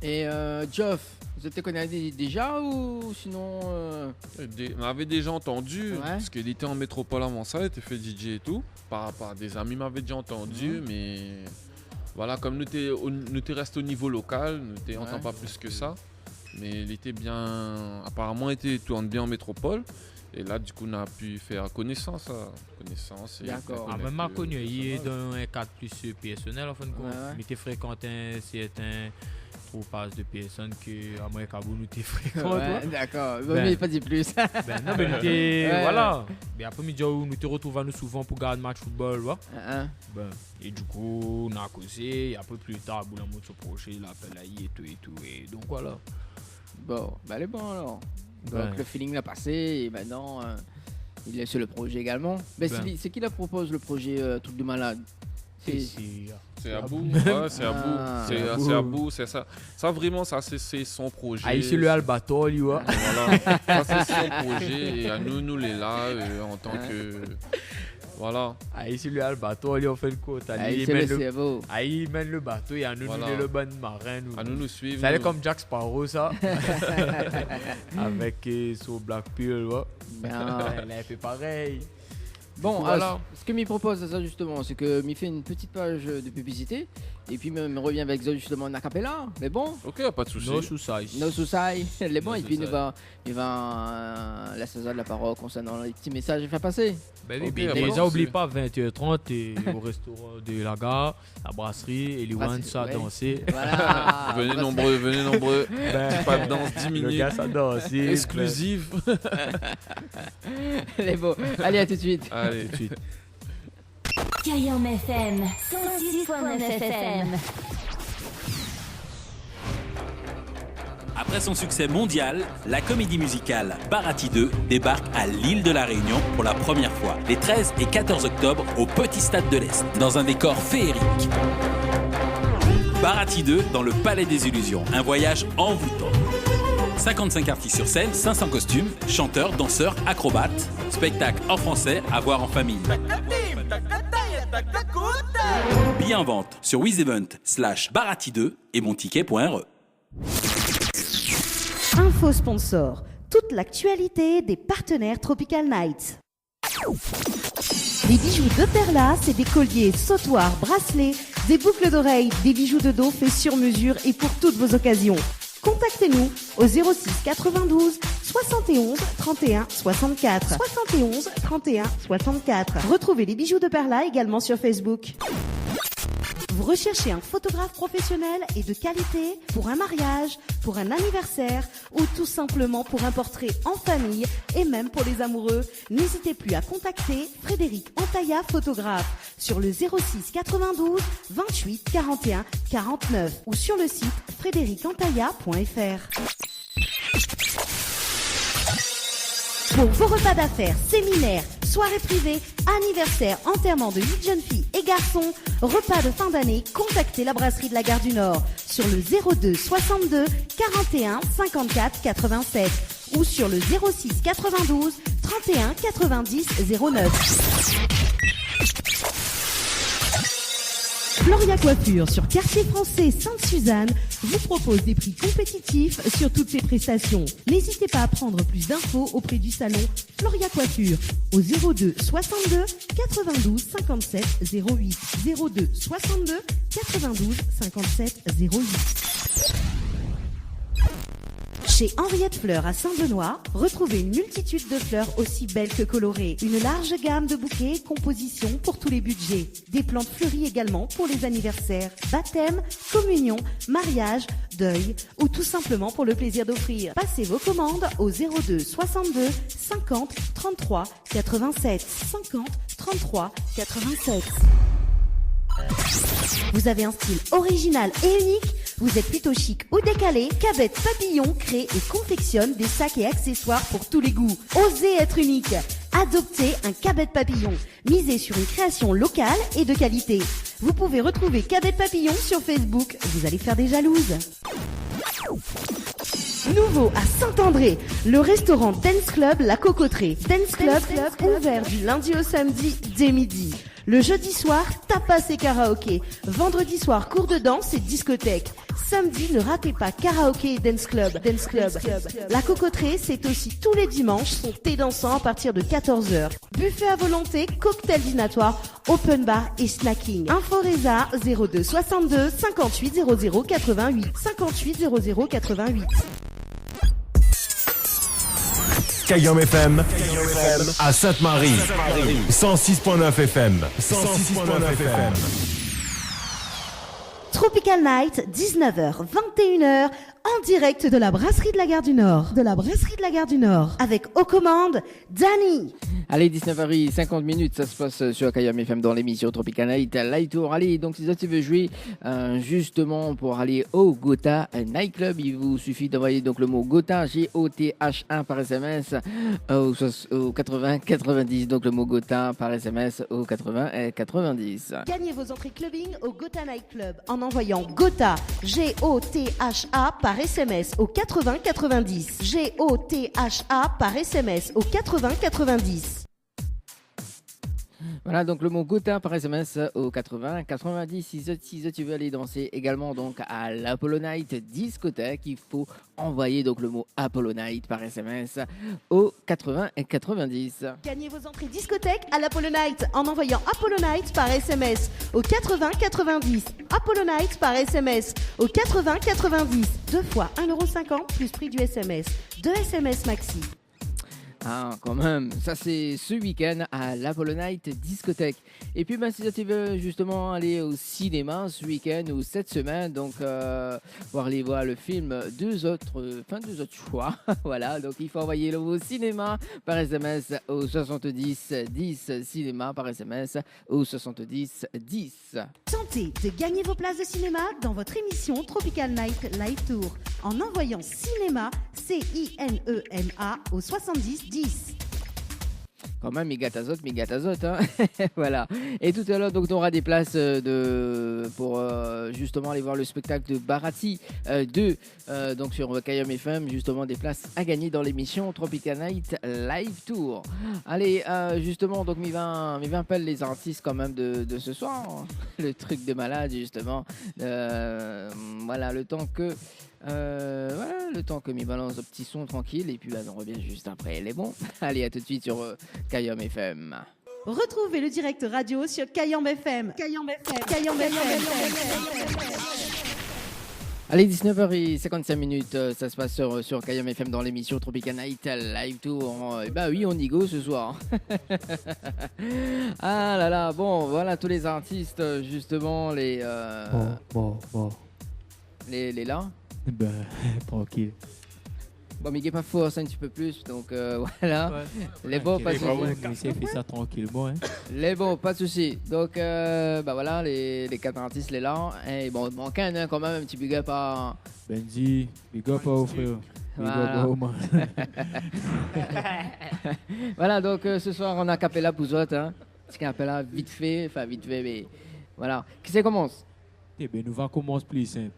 Speaker 6: Et Geoff, vous te connaissez déjà ou sinon
Speaker 10: On avait déjà entendu, parce qu'il était en métropole avant ça, il était fait DJ et tout. Par rapport à des amis m'avaient déjà entendu, mais voilà, comme nous t'es resté au niveau local, nous t'es entend pas plus que ça. Mais il était bien, apparemment il tourne bien en métropole. Et là, du coup, on a pu faire connaissance.
Speaker 6: D'accord.
Speaker 11: Même m'a connu, il est dans un cadre plus personnel, en fin de compte. Il était fréquenté un certain troupage de personnes que, à moins qu'Abou nous t'es fréquent.
Speaker 6: Ouais, d'accord. Mais pas dit plus.
Speaker 11: Non, mais nous t'es. Voilà. Mais après, nous te retrouvons nous souvent pour garder match football. Et du coup, on a causé. Et après, plus tard, Abou l'a monté sur le projet, il appelle Aïe et tout. Et donc, voilà.
Speaker 6: Bon, elle est bon alors. Donc le feeling l'a passé et maintenant il est sur le projet également. Mais c'est qui la propose le projet Truc de malade?
Speaker 10: C'est Abou. C'est Abou, c'est ça. Ça vraiment, ça c'est son projet.
Speaker 11: Ah, c'est le Albator, lui.
Speaker 10: Voilà. Ça c'est son projet et à nous les là en tant que. Voilà.
Speaker 11: C'est le bateau, il fait le côte. Il mène le bateau et à nous, nous le bon marin.
Speaker 10: À nous suivre.
Speaker 11: Ça est comme Jack Sparrow, ça. Avec son Black Pearl. Elle a fait pareil.
Speaker 6: Bon, alors, ce que m'y propose, ça justement, c'est que m'y fait une petite page de publicité et puis me revient avec ça justement en acapella. Mais bon.
Speaker 10: Ok, pas de souci.
Speaker 11: No Suicide.
Speaker 6: No Suicide. Les bons, et puis il va la saison de la parole concernant les petits messages à faire passer.
Speaker 11: Ben oui, déjà, n'oublie pas, 20h30 au restaurant de la gare, la brasserie, et les One, ça a dansé.
Speaker 6: Voilà.
Speaker 10: Venez nombreux. Petit pas de danse, 10 minutes.
Speaker 11: Le gars, ça danse.
Speaker 10: Exclusive.
Speaker 6: Les beaux. Allez, à tout de suite.
Speaker 10: Allez, tout de suite.
Speaker 12: Kayam FM, 106.9 FM.
Speaker 4: Après son succès mondial, la comédie musicale Bharati 2 débarque à l'île de la Réunion pour la première fois, les 13 et 14 octobre au Petit Stade de l'Est, dans un décor féerique. Bharati 2 dans le Palais des Illusions, un voyage envoûtant. 55 artistes sur scène, 500 costumes, chanteurs, danseurs, acrobates, spectacle en français à voir en famille. Billets en vente sur wizevent/barati2 et monticket.re.
Speaker 1: Info sponsor. Toute l'actualité des partenaires Tropical Nights. Les bijoux de Perla, c'est des colliers, sautoirs, bracelets, des boucles d'oreilles, des bijoux de dos faits sur mesure et pour toutes vos occasions. Contactez-nous au 06 92 71 31 64. 71 31 64. Retrouvez les bijoux de Perla également sur Facebook. Vous recherchez un photographe professionnel et de qualité pour un mariage, pour un anniversaire ou tout simplement pour un portrait en famille et même pour les amoureux, n'hésitez plus à contacter Frédéric Antaya, photographe, sur le 06 92 28 41 49 ou sur le site frédéricantaya.fr. Pour vos repas d'affaires, séminaires, soirées privées, anniversaires, enterrements de 8 jeunes filles et garçons, repas de fin d'année, contactez la brasserie de la Gare du Nord sur le 02 62 41 54 87 ou sur le 06 92 31 90 09. Floria Coiffure sur Quartier Français Sainte-Suzanne vous propose des prix compétitifs sur toutes ses prestations. N'hésitez pas à prendre plus d'infos auprès du salon Floria Coiffure au 02 62 92 57 08 02 62 92 57 08. Chez Henriette Fleurs à Saint-Benoît, retrouvez une multitude de fleurs aussi belles que colorées. Une large gamme de bouquets et compositions pour tous les budgets. Des plantes fleuries également pour les anniversaires, baptêmes, communions, mariages, deuil ou tout simplement pour le plaisir d'offrir. Passez vos commandes au 02 62 50 33 87 50 33 87. Vous avez un style original et unique? Vous êtes plutôt chic ou décalé? Cabette Papillon crée et confectionne des sacs et accessoires pour tous les goûts. Osez être unique. Adoptez un Cabette Papillon. Misez sur une création locale et de qualité. Vous pouvez retrouver Cabette Papillon sur Facebook. Vous allez faire des jalouses. Nouveau à Saint-André, le restaurant Dance Club La Cocoterie. Dance Club ouvert du lundi au samedi dès midi. Le jeudi soir, tapas et karaoké. Vendredi soir, cours de danse et discothèque. Samedi, ne ratez pas karaoké et dance club. La Cocoterie, c'est aussi tous les dimanches son thé dansant à partir de 14h. Buffet à volonté, cocktail dînatoire, open bar et snacking. Info Résa 02 62 58 00 88 58 00 88.
Speaker 5: Kayom FM à Sainte-Marie 106.9 FM 106.9 FM.
Speaker 1: Tropical Night, 19h, 21h, en direct de la brasserie de la Gare du Nord. Avec aux commandes, Dani.
Speaker 6: Allez, 19h50, ça se passe sur Kayom FM dans l'émission Tropical Night Light Tour. Allez, donc si tu veux jouer justement pour aller au Gotha Night Club, il vous suffit d'envoyer donc le mot Gotha, G-O-T-H-1 par SMS au 80 90. Donc le mot Gotha par SMS au 80 90.
Speaker 1: Gagnez vos entrées clubbing au Gotha Night Club en envoyant Gotha, G-O-T-H-A par SMS au 80 90. G-O-T-H-A par SMS au 80 90.
Speaker 6: Voilà, donc le mot Gotha par SMS au 80 90. Si tu veux aller danser également donc à l'Apollo Night discothèque, il faut envoyer donc le mot Apollo Night par SMS au 80 90.
Speaker 1: Gagnez vos entrées discothèque à l'Apollo Night en envoyant Apollo Night par SMS au 80 90. Apollo Night par SMS au 80 90. 2 fois 1,50€ plus prix du SMS. 2 SMS maxi.
Speaker 6: Ah, quand même, ça c'est ce week-end à l'Apollo Night discothèque. Et puis, si tu veux justement aller au cinéma ce week-end ou cette semaine, donc pour aller voir le film, deux autres choix. Voilà, donc il faut envoyer le mot cinéma par SMS au 70 10, cinéma par SMS au 70 10.
Speaker 1: Tentez de gagner vos places de cinéma dans votre émission Tropical Night Live Tour en envoyant cinéma, C-I-N-E-M-A au 70 10.
Speaker 6: Quand même, Migatazote, hein. Voilà. Et tout à l'heure, donc, on aura des places pour justement aller voir le spectacle de Barati 2, donc sur KM FM, justement des places à gagner dans l'émission Tropical Night Live Tour. Allez, justement, donc, m'y appelle les artistes quand même de ce soir. Le truc de malade, justement. Voilà, le temps que m'y balance un petit son tranquille et puis on revient juste après. Les bons. Allez, à tout de suite sur KM FM.
Speaker 1: Retrouvez le direct radio sur KM FM.
Speaker 6: Allez, 19h55, ça se passe sur KM FM dans l'émission Tropical Night Live Tour. Et bah oui, on y go ce soir. Ah là là, bon, voilà tous les artistes, justement, les là.
Speaker 11: Ben, tranquille.
Speaker 6: Bon, mais il n'est pas fort, un petit peu plus, donc voilà. Ouais. Les bons, pas de soucis.
Speaker 11: Fait ça tranquillement. Hein.
Speaker 6: Les bons, pas de soucis. Donc, voilà, les 4 artistes, les là. Et bon, il manque un quand même, un petit big up à...
Speaker 11: Benji, big up à au frère. Big up à Oman.
Speaker 6: Voilà, donc ce soir, on a Capella pour autres. Hein. Ce Capella, vite fait, mais voilà. Qui c'est commence?
Speaker 11: Eh bien, nous va commencer plus simple.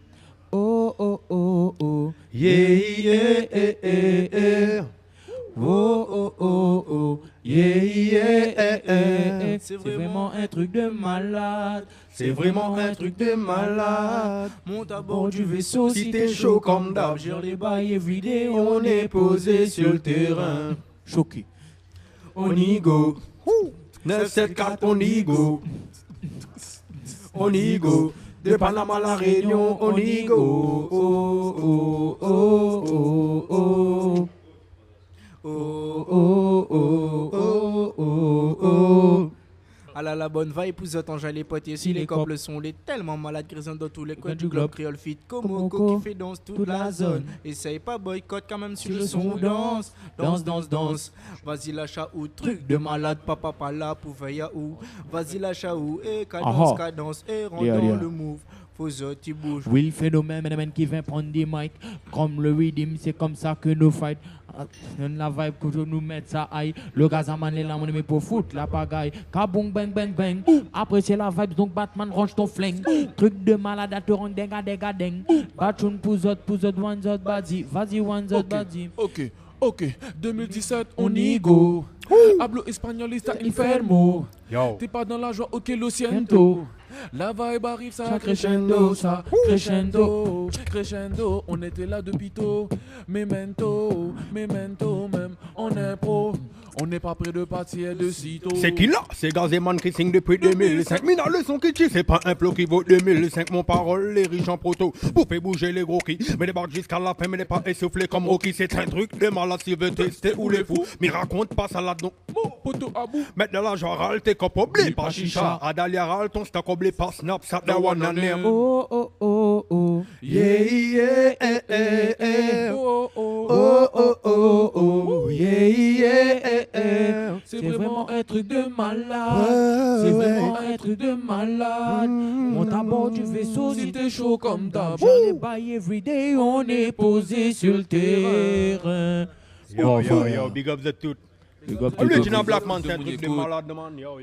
Speaker 11: Oh, oh, oh, oh.
Speaker 13: Yeah, yeah, eh, eh, eh.
Speaker 11: Oh, oh, oh, oh. Yeah, yeah, eh, eh. C'est vraiment un truc de malade.
Speaker 13: C'est vraiment un truc de malade.
Speaker 11: Monte à bord du vaisseau si t'es chaud comme d'hab. Gère les bails everyday, on est posé sur le terrain. Choqué.
Speaker 13: On y go. 974, on y go. On y go. De Panama à La Réunion, on y go. Oh, oh, oh, oh, oh. Oh, oh, oh, oh, oh, oh.
Speaker 9: Ah là la bonne vibe, vous entendez les potes ici, les couples sont les tellement malades, grisants dans tous les coins du globe. Créole fit Komoko qui fait danse toute la zone. Essaye pas boycott quand même sur le son, danse. Danse, danse, danse. Vas-y lâcha ou truc de malade, papa pas là pour veiller où. Vas-y lâcha ou, et cadence, cadence, et rentre dans le move. Tu bouges.
Speaker 11: Oui, le phénomène, man, qui vient prendre des mics. Comme le rhythm, c'est comme ça que nous fight. La vibe que je nous mets ça aïe. Le gazaman est là, mon ami pour foutre la pagaille. Kaboum, bang, bang, bang. Après, c'est la vibe, donc Batman range ton flingue. Truc de malade à te rendre déga, deng. Batchoun, pouzot, one zot, badi. Vas-y, one zot, badi.
Speaker 10: Ok, 2017, on y go. Hablo espagnolista infermo. T'es pas dans la joie, ok, lo siento. La vibe arrive, ça crescendo, crescendo. On était là depuis tôt. Memento, même on est pro. On n'est pas près de partir de sitôt.
Speaker 13: C'est qui là? C'est Gazéman qui signe depuis 2005. Mina le son qui tue, c'est pas un plot qui vaut 2005. Mon parole, les riches en proto. Pour faire bouger les gros qui. Mais les barres jusqu'à la fin, mais les pas essoufflés comme Rocky. C'est un truc de malade si veut tester ou les fous. Mais raconte pas salade non.
Speaker 10: Poto à bout.
Speaker 13: Mettre de la joie, t'es cop oblé. Pas chicha. Adalia ral, ton stack oblé. Pas snap, ça da one name.
Speaker 11: Oh, oh, oh, oh.
Speaker 13: Yeah, yeah, eh, eh, eh.
Speaker 10: Oh, oh,
Speaker 13: oh, oh, oh, oh. Yeah, yeah,
Speaker 11: c'est vraiment un truc de malade. C'est vraiment un truc de malade. Monte à bord du vaisseau si t'es chaud comme d'hab. J'en ai bail everyday, on est posé sur le terrain.
Speaker 13: Yo, big up the tout. Original Black Man, c'est un truc de malade, man. Yo.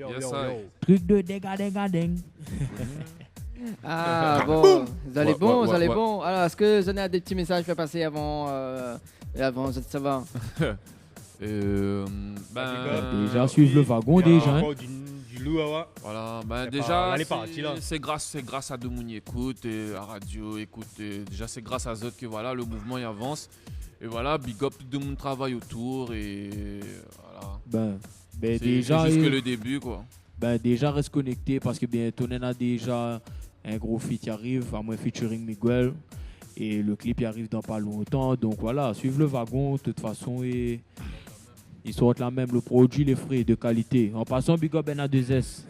Speaker 11: Truc de déga, deng.
Speaker 6: Ah bon, vous allez bon. Alors, est-ce que vous avez des petits messages à faire passer avant ça va?
Speaker 11: Déjà suivre le wagon déjà.
Speaker 10: Voilà, déjà c'est grâce à Demouni écoute, à radio écoute, déjà c'est grâce à Zot que voilà le mouvement il avance et voilà big up de mon travail autour et voilà.
Speaker 11: C'est
Speaker 10: déjà juste que le début quoi.
Speaker 11: Déjà reste connecté parce que bientôt on a déjà un gros feat qui arrive, à moi featuring Miguel et le clip y arrive dans pas longtemps donc voilà suivre le wagon de toute façon et ils sortent là même le produit les frais de qualité. En passant big up NA2S.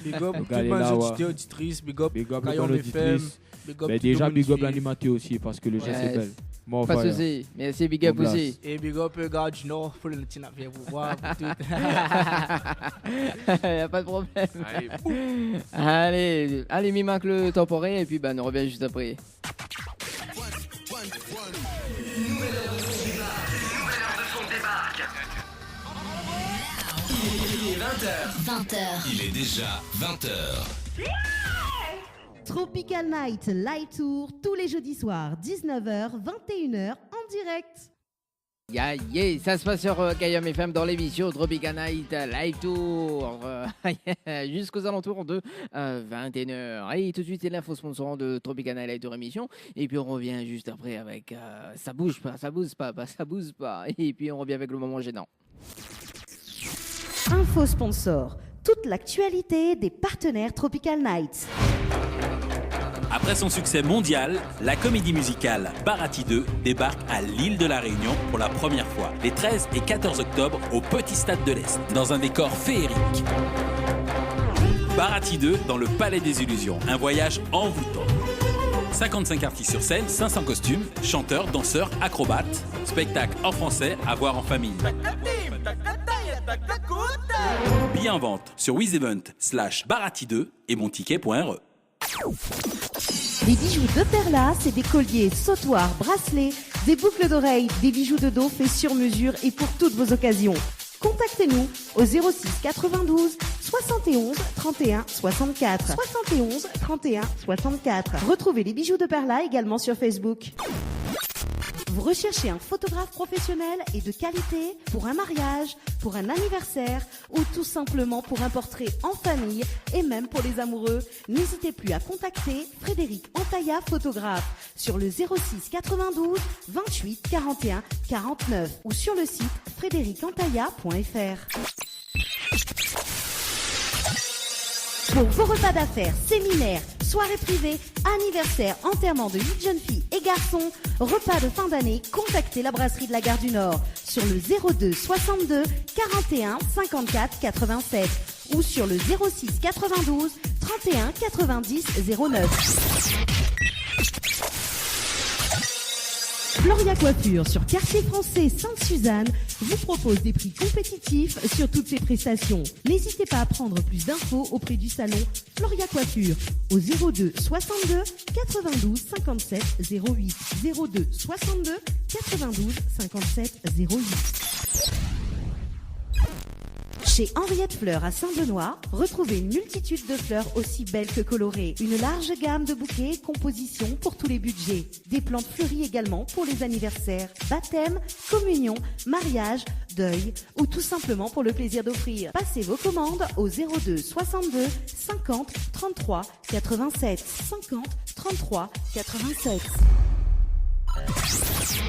Speaker 9: Big up toute ma auditrice, big up
Speaker 11: l'auditrice. Déjà big up l'animateur aussi parce que le geste est belle.
Speaker 6: Bon, pas de soucis, merci big up aussi.
Speaker 9: Et big up gars du Nord, faut le petit viens vous voir.
Speaker 6: Y'a pas de problème. Allez, mi-marque le temporé et puis on revient juste après.
Speaker 2: Il 20h.
Speaker 3: Il est déjà 20h.
Speaker 1: Tropical Night Live Tour tous les jeudis soirs, 19h, 21h en direct.
Speaker 6: Yeah, ça se passe sur Kayam FM dans l'émission Tropical Night Live Tour jusqu'aux alentours de 21h. Et tout de suite, c'est l'info sponsor de Tropical Night Live Tour émission. Et puis on revient juste après avec ça bouge pas. Et puis on revient avec le moment gênant.
Speaker 1: Info sponsor, toute l'actualité des partenaires Tropical Nights.
Speaker 4: Après son succès mondial, la comédie musicale Bharati 2 débarque à l'île de la Réunion pour la première fois, les 13 et 14 octobre au Petit Stade de l'Est, dans un décor féerique. Bharati 2 dans le Palais des Illusions, un voyage envoûtant. 55 artistes sur scène, 500 costumes, chanteurs, danseurs, acrobates, spectacle en français à voir en famille. Billets en vente sur wizevent/Bharati2 et monticket.re.
Speaker 1: Les bijoux de Perla, c'est des colliers, sautoirs, bracelets, des boucles d'oreilles, des bijoux de dos faits sur mesure et pour toutes vos occasions. Contactez-nous au 06 92 71 31 64. 71 31 64. Retrouvez les bijoux de Perla également sur Facebook. Vous recherchez un photographe professionnel et de qualité pour un mariage, pour un anniversaire ou tout simplement pour un portrait en famille et même pour les amoureux, n'hésitez plus à contacter Frédéric Antaya, photographe, sur le 06 92 28 41 49 ou sur le site frédéricantaya.fr. Pour vos repas d'affaires, séminaires, soirées privées, anniversaires, enterrements de 8 jeunes filles et garçons, repas de fin d'année, contactez la brasserie de la Gare du Nord sur le 02 62 41 54 87 ou sur le 06 92 31 90 09. Floria Coiffure sur Quartier Français Sainte-Suzanne vous propose des prix compétitifs sur toutes ses prestations. N'hésitez pas à prendre plus d'infos auprès du salon Floria Coiffure au 02 62 92 57 08 02 62 92 57 08. Chez Henriette Fleurs à Saint-Benoît, retrouvez une multitude de fleurs aussi belles que colorées. Une large gamme de bouquets et compositions pour tous les budgets. Des plantes fleuries également pour les anniversaires, baptêmes, communions, mariages, deuil ou tout simplement pour le plaisir d'offrir. Passez vos commandes au 02 62 50 33 87 50 33 87.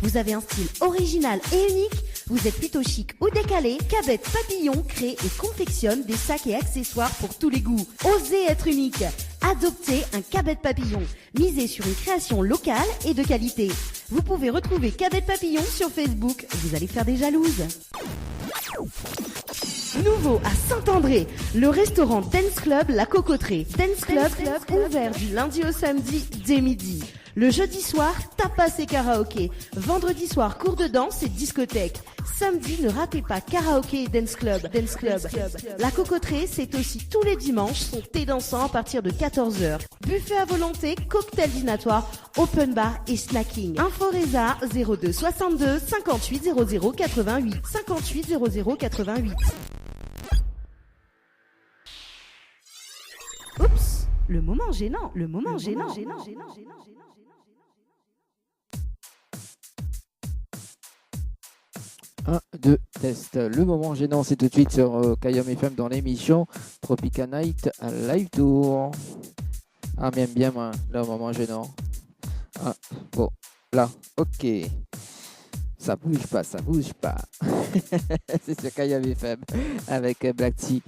Speaker 1: Vous avez un style original et unique, vous êtes plutôt chic ou décalé, Cabette Papillon crée et confectionne des sacs et accessoires pour tous les goûts. Osez être unique, adoptez un Cabette Papillon, misez sur une création locale et de qualité. Vous pouvez retrouver Cabette Papillon sur Facebook, vous allez faire des jalouses. Nouveau à Saint-André, le restaurant Dance Club La Cocoterie. Dance Club ouvert du lundi au samedi dès midi. Le jeudi soir, tapas et karaoké. Vendredi soir, cours de danse et discothèque. Samedi, ne ratez pas karaoké et dance club. La Cocoterie, c'est aussi tous les dimanches son thé dansant à partir de 14h. Buffet à volonté, cocktail dînatoire, open bar et snacking. Info Résa 02 62 58 00 88 58 00 88. Oups, le moment gênant.
Speaker 6: 1, 2, test. Le moment gênant, c'est tout de suite sur Kayam FM dans l'émission Tropical Night Live Tour. Ah, même bien, moi, le moment gênant. Ah, bon, là, ok. Ça bouge pas. C'est sur Kayam FM avec Black Tea.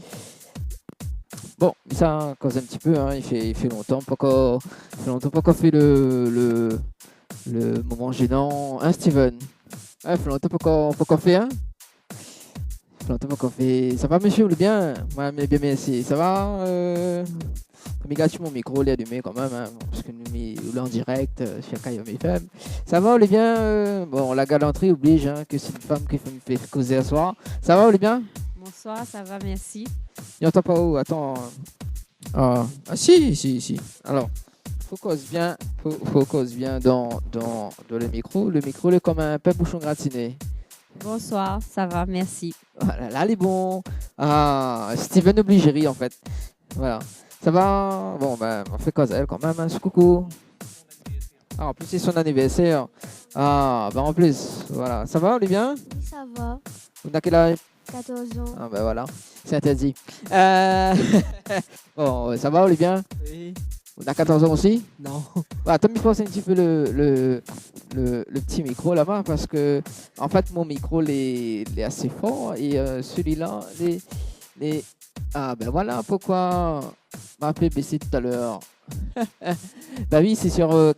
Speaker 6: Bon, ça cause un petit peu, hein, il fait longtemps, pas qu'on fait le moment gênant. Hein, Steven? Ah, il fait longtemps pas qu'on fait, hein? Il fait longtemps pas qu'on fait. Ça va, monsieur, ou bien? Moi, mais bien, merci. Ça va? Communication, mon micro, il est allumé quand même, hein, parce que nous est en direct sur Kayam FM. Ça va, Olivia? Bon, la galanterie oblige, hein, que c'est une femme qui me fait causer ce soir. Ça va, Olivia?
Speaker 14: Bonsoir, ça va, merci.
Speaker 6: Il n'entend pas où? Attends. Ah, si. Alors, focus bien dans le micro. Le micro est comme un peu bouchon gratiné.
Speaker 14: Bonsoir, ça va, merci.
Speaker 6: Voilà, là, il est bon. Ah, Steven Obligéry en fait. Voilà. Ça va? Bon, ben, on fait cause à elle quand même, hein, ce coucou. Ah, en plus, c'est son anniversaire. Ah, ben en plus, voilà. Ça va, Olivia?
Speaker 15: Ça va.
Speaker 6: Vous avez quel âge?
Speaker 15: 14 ans.
Speaker 6: Ah, ben voilà, c'est interdit. Bon, ça va, Olivia?
Speaker 16: Oui.
Speaker 6: Vous avez 14 ans aussi?
Speaker 16: Non.
Speaker 6: Voilà, Tom, il pense un petit peu le petit micro là-bas parce que, en fait, mon micro il est assez fort et celui-là, Ah, ben voilà pourquoi m'a appelé BC tout à l'heure. Bah oui, c'est sur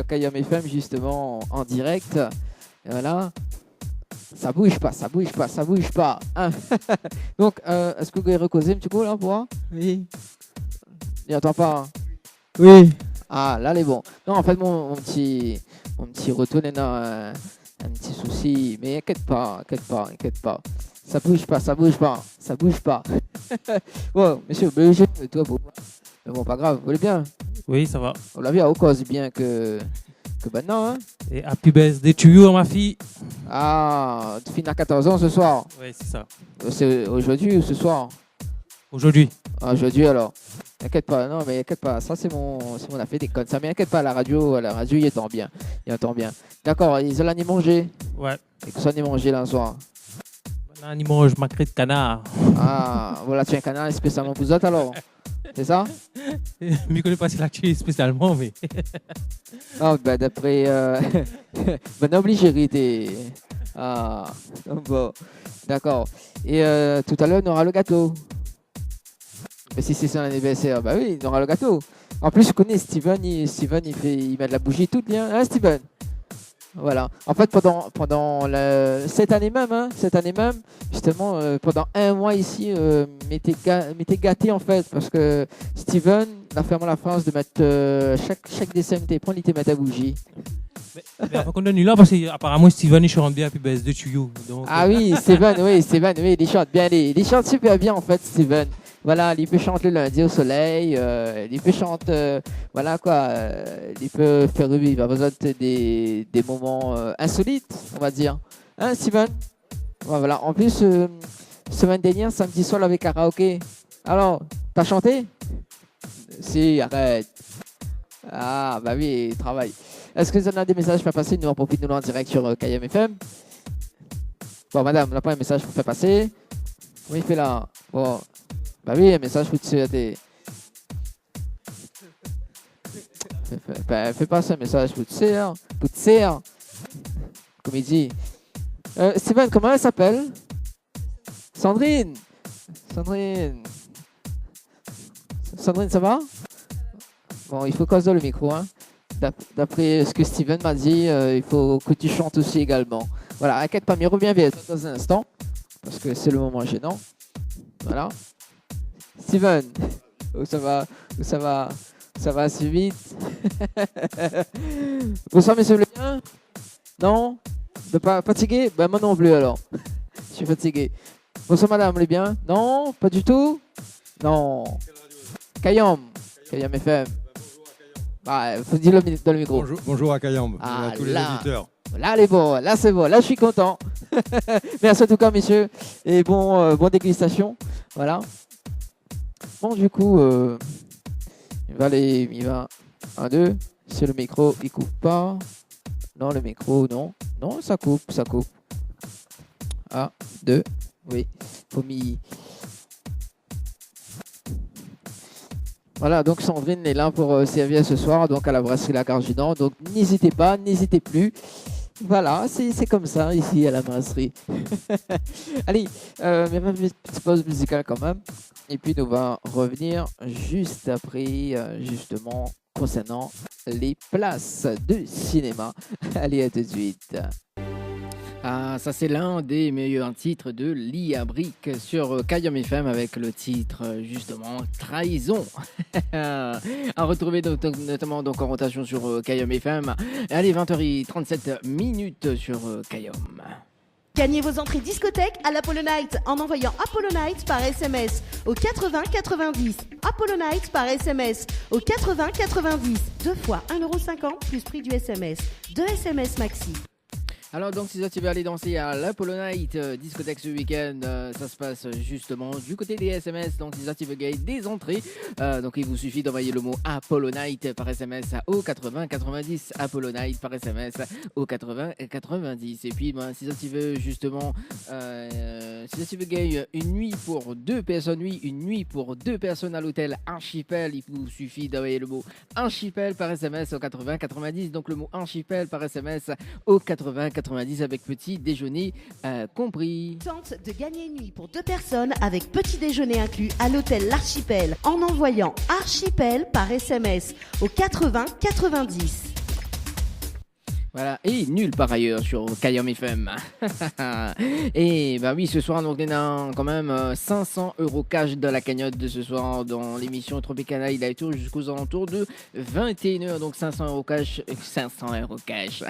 Speaker 6: Kayam FM justement en direct. Et voilà. Ça bouge pas, ça bouge pas, ça bouge pas. Hein. Donc, est-ce que vous pouvez recauser un petit coup là pour voir?
Speaker 16: Oui.
Speaker 6: Il n'entend pas. Hein.
Speaker 16: Oui.
Speaker 6: Ah, là, elle est bon. Non, en fait, mon petit retour est dans un petit souci. Mais inquiète pas. Ça bouge pas. Bon, monsieur, toi, bon. Mais bon, pas grave, vous voulez bien?
Speaker 17: Oui, ça va.
Speaker 6: On l'a vu à cause bien que maintenant, hein.
Speaker 17: Et happy birthday to you, ma fille.
Speaker 6: Ah, tu finis à 14 ans ce soir?
Speaker 17: Oui, c'est ça.
Speaker 6: C'est aujourd'hui ou ce soir?
Speaker 17: Aujourd'hui.
Speaker 6: Ah, aujourd'hui alors. T'inquiète pas, non mais inquiète pas, ça c'est mon affaire des connes. Ça m'inquiète pas, à la radio il entend bien. D'accord, ils ont l'année mangé.
Speaker 17: Ouais.
Speaker 6: Et que ça on mangé là ce soir.
Speaker 17: Là, on mange macré de canard.
Speaker 6: Ah, voilà, tu as un canard spécialement pour vous autres alors. C'est ça?
Speaker 17: Je ne connais pas si là tu es spécialement, mais.
Speaker 6: Non, bah d'après. Ben obligé, t'es. Ah, bon. D'accord. Et tout à l'heure, on aura le gâteau. Mais si c'est son anniversaire, bah oui, on aura le gâteau. En plus, je connais Steven, il met de la bougie toute bien. Hein, Steven? Voilà. En fait, pendant cette année même, justement, pendant un mois ici, m'était gâté en fait, parce que Steven a fait la France de mettre chaque décembre, prendre, il te met la bougie.
Speaker 17: Mais avant qu'on donne là, parce qu'apparemment Steven il chante bien, puis birthday to you. Donc,
Speaker 6: ah oui, Steven, il chante bien, il chante super bien en fait, Steven. Voilà, il peut chanter le lundi au soleil, il peut chanter, voilà quoi, il peut faire revivre, il a besoin des moments insolites, on va dire. Hein, Steven? Voilà, en plus, semaine dernière, samedi soir, avec karaoké. Alors, t'as chanté? Si, arrête. Ah, bah oui, il travaille. Est-ce que vous en avez des messages pour faire passer? Nous en profitons en direct sur Kayam FM. Bon, madame, on n'a pas un message pour faire passer. Oui, il fait là. Bon. Bah oui, un message pour te souhaiter. Fais passer un message pour te serre. Comme il dit. Steven, comment elle s'appelle? Sandrine, ça va? Bon, il faut cause dans le micro, hein. D'après ce que Steven m'a dit, il faut que tu chantes aussi également. Voilà, inquiète pas, mais reviens vite dans un instant, parce que c'est le moment gênant. Voilà. Steven, où ça va assez vite. Bonsoir, monsieur, vous allez bien? Non? Pas fatigué? Ben moi non plus alors. Je suis fatigué. Bonsoir madame, vous allez bien? Non? Pas du tout? Non. Kayam FM. Bah, faut dire dans le micro.
Speaker 18: Bonjour à Kayam, à tous les auditeurs.
Speaker 6: Là, elle est bon, là c'est bon, là je suis content. Merci en tout cas, messieurs, et bon dégustation. Voilà. Bon, du coup, il va 1, 2. C'est le micro, il coupe pas. Non, le micro, non. Non, ça coupe. 1, 2. Oui, faut m'y. Voilà, donc Sandrine est là pour servir ce soir, donc à la brasserie La Gare du Nord. Donc n'hésitez plus. Voilà, c'est comme ça ici à la brasserie. Allez, mais une petite pause musicale quand même. Et puis nous va revenir juste après, justement, concernant les places de cinéma. Allez, à tout de suite. Ah, ça c'est l'un des meilleurs titres de Lia Brick sur Kayam FM avec le titre justement Trahison. À retrouver notamment donc en rotation sur Kayam FM. Allez, 20h37 sur Kayam.
Speaker 1: Gagnez vos entrées discothèque à l'Apollo Night en envoyant Apollo Night par SMS au 80 90. Apollo Night par SMS au 80 90. 2 fois 1,50€ plus prix du SMS. 2 SMS maxi.
Speaker 6: Alors donc si tu veux aller danser à l'Apollo Night discothèque ce week-end, ça se passe justement du côté des SMS. Donc si tu veux gagner des entrées, donc il vous suffit d'envoyer le mot Apollo Night par SMS au 80 90, Apollo Night par SMS au 80 90. Et puis si tu veux justement si tu veux gagner une nuit pour deux personnes, une nuit pour deux personnes à l'hôtel Archipel, il vous suffit d'envoyer le mot Archipel par SMS au 80 90. Donc le mot Archipel par SMS au 80 90 avec petit déjeuner compris.
Speaker 1: Tente de gagner une nuit pour deux personnes avec petit déjeuner inclus à l'hôtel L'Archipel en envoyant Archipel par SMS au 80 90.
Speaker 6: Voilà, et nul par ailleurs sur Kayam FM. Et bah oui, ce soir, donc, on a quand même 500 € cash dans la cagnotte de ce soir dans l'émission Tropicana Live Tour jusqu'aux alentours de 21h. Donc 500 € cash, 500 € cash.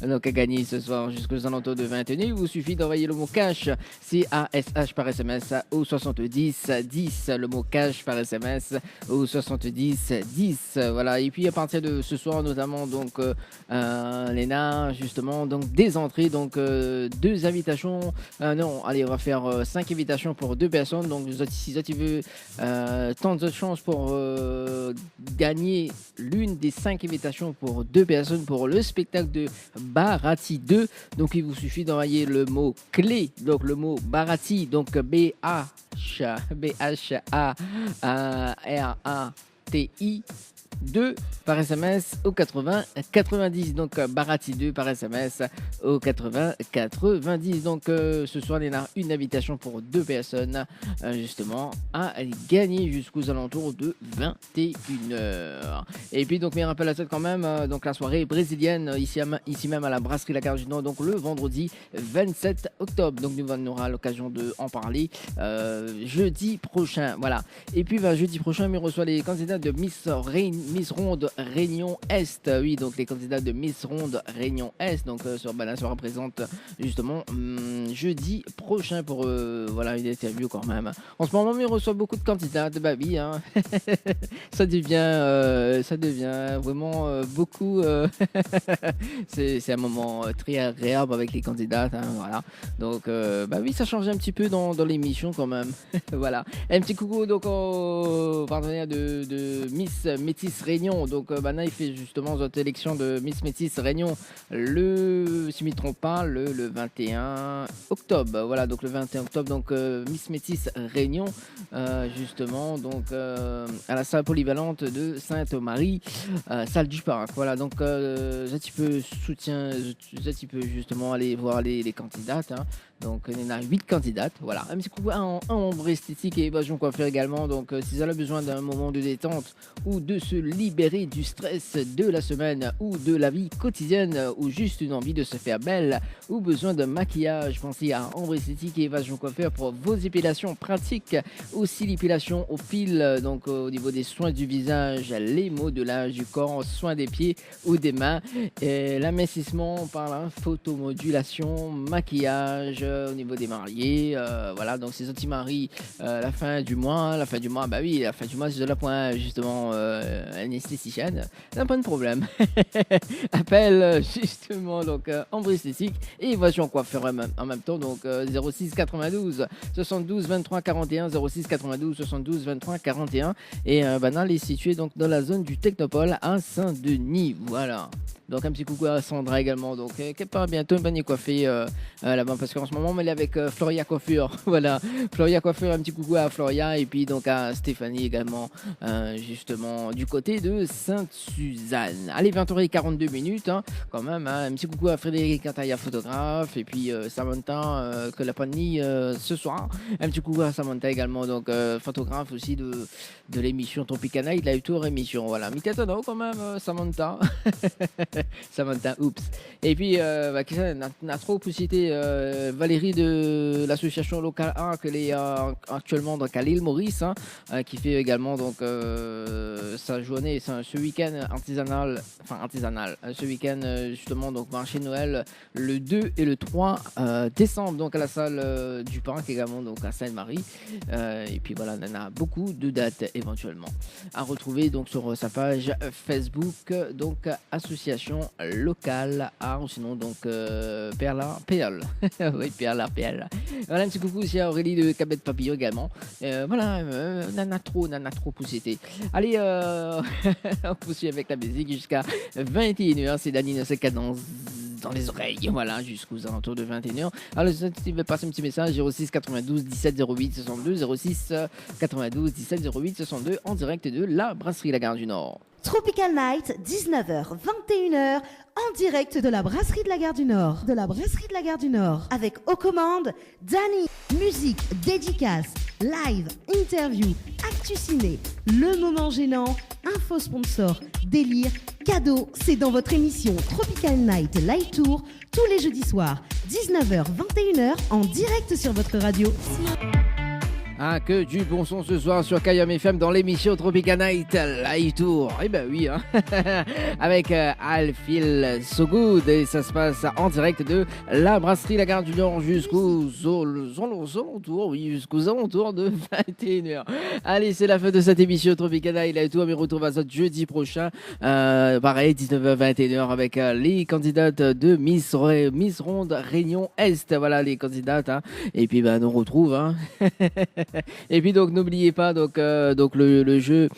Speaker 6: Donc à gagner ce soir jusqu'aux alentours de 21h. Il vous suffit d'envoyer le mot cash, CASH par SMS au 70 10. Le mot cash par SMS au 70 10. Voilà, et puis à partir de ce soir, notamment, donc, Léna, justement, donc des entrées, donc deux invitations. Non, allez, on va faire 5 invitations pour deux personnes. Donc, si tu veux tant de chances pour gagner l'une des 5 invitations pour deux personnes pour le spectacle de Barati 2. Donc, il vous suffit d'envoyer le mot clé, donc le mot Barati, donc BHARATI 2 par SMS au 80 90. Donc Barati 2 par SMS au 80 90. Donc ce soir il y a une invitation pour deux personnes justement à gagner jusqu'aux alentours de 21h. Et puis donc mes rappels à ça quand même, donc la soirée brésilienne ici même à la brasserie La Gare du Nord, donc le vendredi 27 octobre. Donc nous aura l'occasion de en parler jeudi prochain. Voilà. Et puis jeudi prochain on reçoit les candidats de Miss Ronde Réunion Est. Oui, donc les candidats de Miss Ronde Réunion Est. Donc se représente justement jeudi prochain pour voilà une interview quand même. En ce moment, on reçoit beaucoup de candidats de Babi. Hein. ça devient vraiment beaucoup. C'est un moment très agréable avec les candidats. Hein, voilà. Donc oui, ça change un petit peu dans l'émission quand même. Voilà. Un petit coucou donc au partenaire de Miss Métis Réunion. Donc Bana il fait justement cette élection de Miss Métis Réunion si je ne me trompe pas le 21 octobre. Voilà, donc le 21 octobre, donc Miss Métis Réunion justement donc à la salle polyvalente de Sainte-Marie, salle du Parc. Voilà, donc un petit peu justement aller voir les candidates. Hein. Donc il y en a 8 candidates, voilà. Un petit coup en ombre esthétique et évasion coiffure également. Donc si vous avez besoin d'un moment de détente ou de se libérer du stress de la semaine ou de la vie quotidienne ou juste une envie de se faire belle ou besoin de maquillage, pensez à ombre esthétique et évasion coiffure pour vos épilations pratiques. Aussi l'épilation au fil, donc au niveau des soins du visage, les modelage du corps, soins des pieds ou des mains, l'amincissement par la photomodulation, maquillage au niveau des mariés, voilà, donc ces anti-maris, la fin du mois, bah oui, la fin du mois, c'est de la point justement anesthéticienne, n'a pas de problème. Appelle justement donc ombre esthétique et évasion coiffure en même temps, donc 06 92 72 23 41, 06 92 72 23 41 et Banal est situé donc dans la zone du Technopole à Saint-Denis, voilà. Donc un petit coucou à Sandra également, donc qui part bientôt une bonne coiffée là-bas parce qu'en ce moment elle est avec Floria Coiffure, voilà, Floria Coiffure, un petit coucou à Floria et puis donc à Stéphanie également justement du côté de Sainte-Suzanne. Allez, 20h42 hein, quand même, hein, un petit coucou à Frédéric Cantaya, photographe, et puis Samantha que la pandémie ce soir, un petit coucou à Samantha également, donc photographe aussi de l'émission Tropicana Live Tour émission, voilà, mais étonnant quand même Samantha. Samantha, oups. Et puis, qui n'a trop pu citer Valérie de l'association locale 1 qu'elle est actuellement donc à l'île Maurice, hein, qui fait également donc sa journée, ce week-end artisanal, ce week-end justement donc marché Noël le 2 et le 3 décembre, donc à la salle du Parc également, donc à Sainte-Marie. Et puis voilà, on a beaucoup de dates éventuellement à retrouver donc sur sa page Facebook, donc association version locale. Ah, ou sinon donc Perla. Oui, Perla. Voilà, un petit coucou aussi à Aurélie de Cabette Papillon également. Voilà, Nana trop pour citer. Allez, on poursuit avec la musique jusqu'à 21h. C'est Dani 914 dans les oreilles, voilà, jusqu'aux alentours de 21h. Alors, si tu veux passer un petit message, 06 92 17 08 62, 06 92 17 08 62, en direct de la Brasserie La Gare du Nord.
Speaker 1: Tropical Night, 19h, 21h, en direct de la Brasserie de la Gare du Nord. Avec aux commandes, Dani. Musique, dédicace, live, interview, actu ciné, le moment gênant, info sponsor, délire, cadeau. C'est dans votre émission Tropical Night Live Tour, tous les jeudis soirs, 19h, 21h, en direct sur votre radio.
Speaker 6: Ah, que du bon son ce soir sur Kayam FM dans l'émission Tropical Night Live Tour. Eh ben oui, hein. Avec I Feel So Good, et ça se passe en direct de la Brasserie La Gare du Nord jusqu'aux alentours, de 21h. Allez, c'est la fin de cette émission Tropical Night Live Tour. Mais retrouve à ça jeudi prochain, pareil, 19h, 21h, avec les candidates de Miss Ronde Réunion Est. Voilà les candidates, hein. Et puis nous retrouve, hein. Et puis donc n'oubliez pas donc le jeu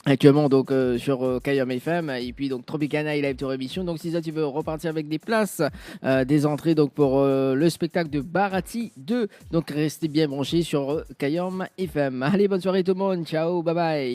Speaker 6: actuellement donc sur Kayam FM, et puis donc Tropical Night Live Tour émission. Donc si ça tu veux repartir avec des places, des entrées donc pour le spectacle de Barati 2, donc restez bien branchés sur Kayam FM. Allez, bonne soirée tout le monde, ciao, bye bye.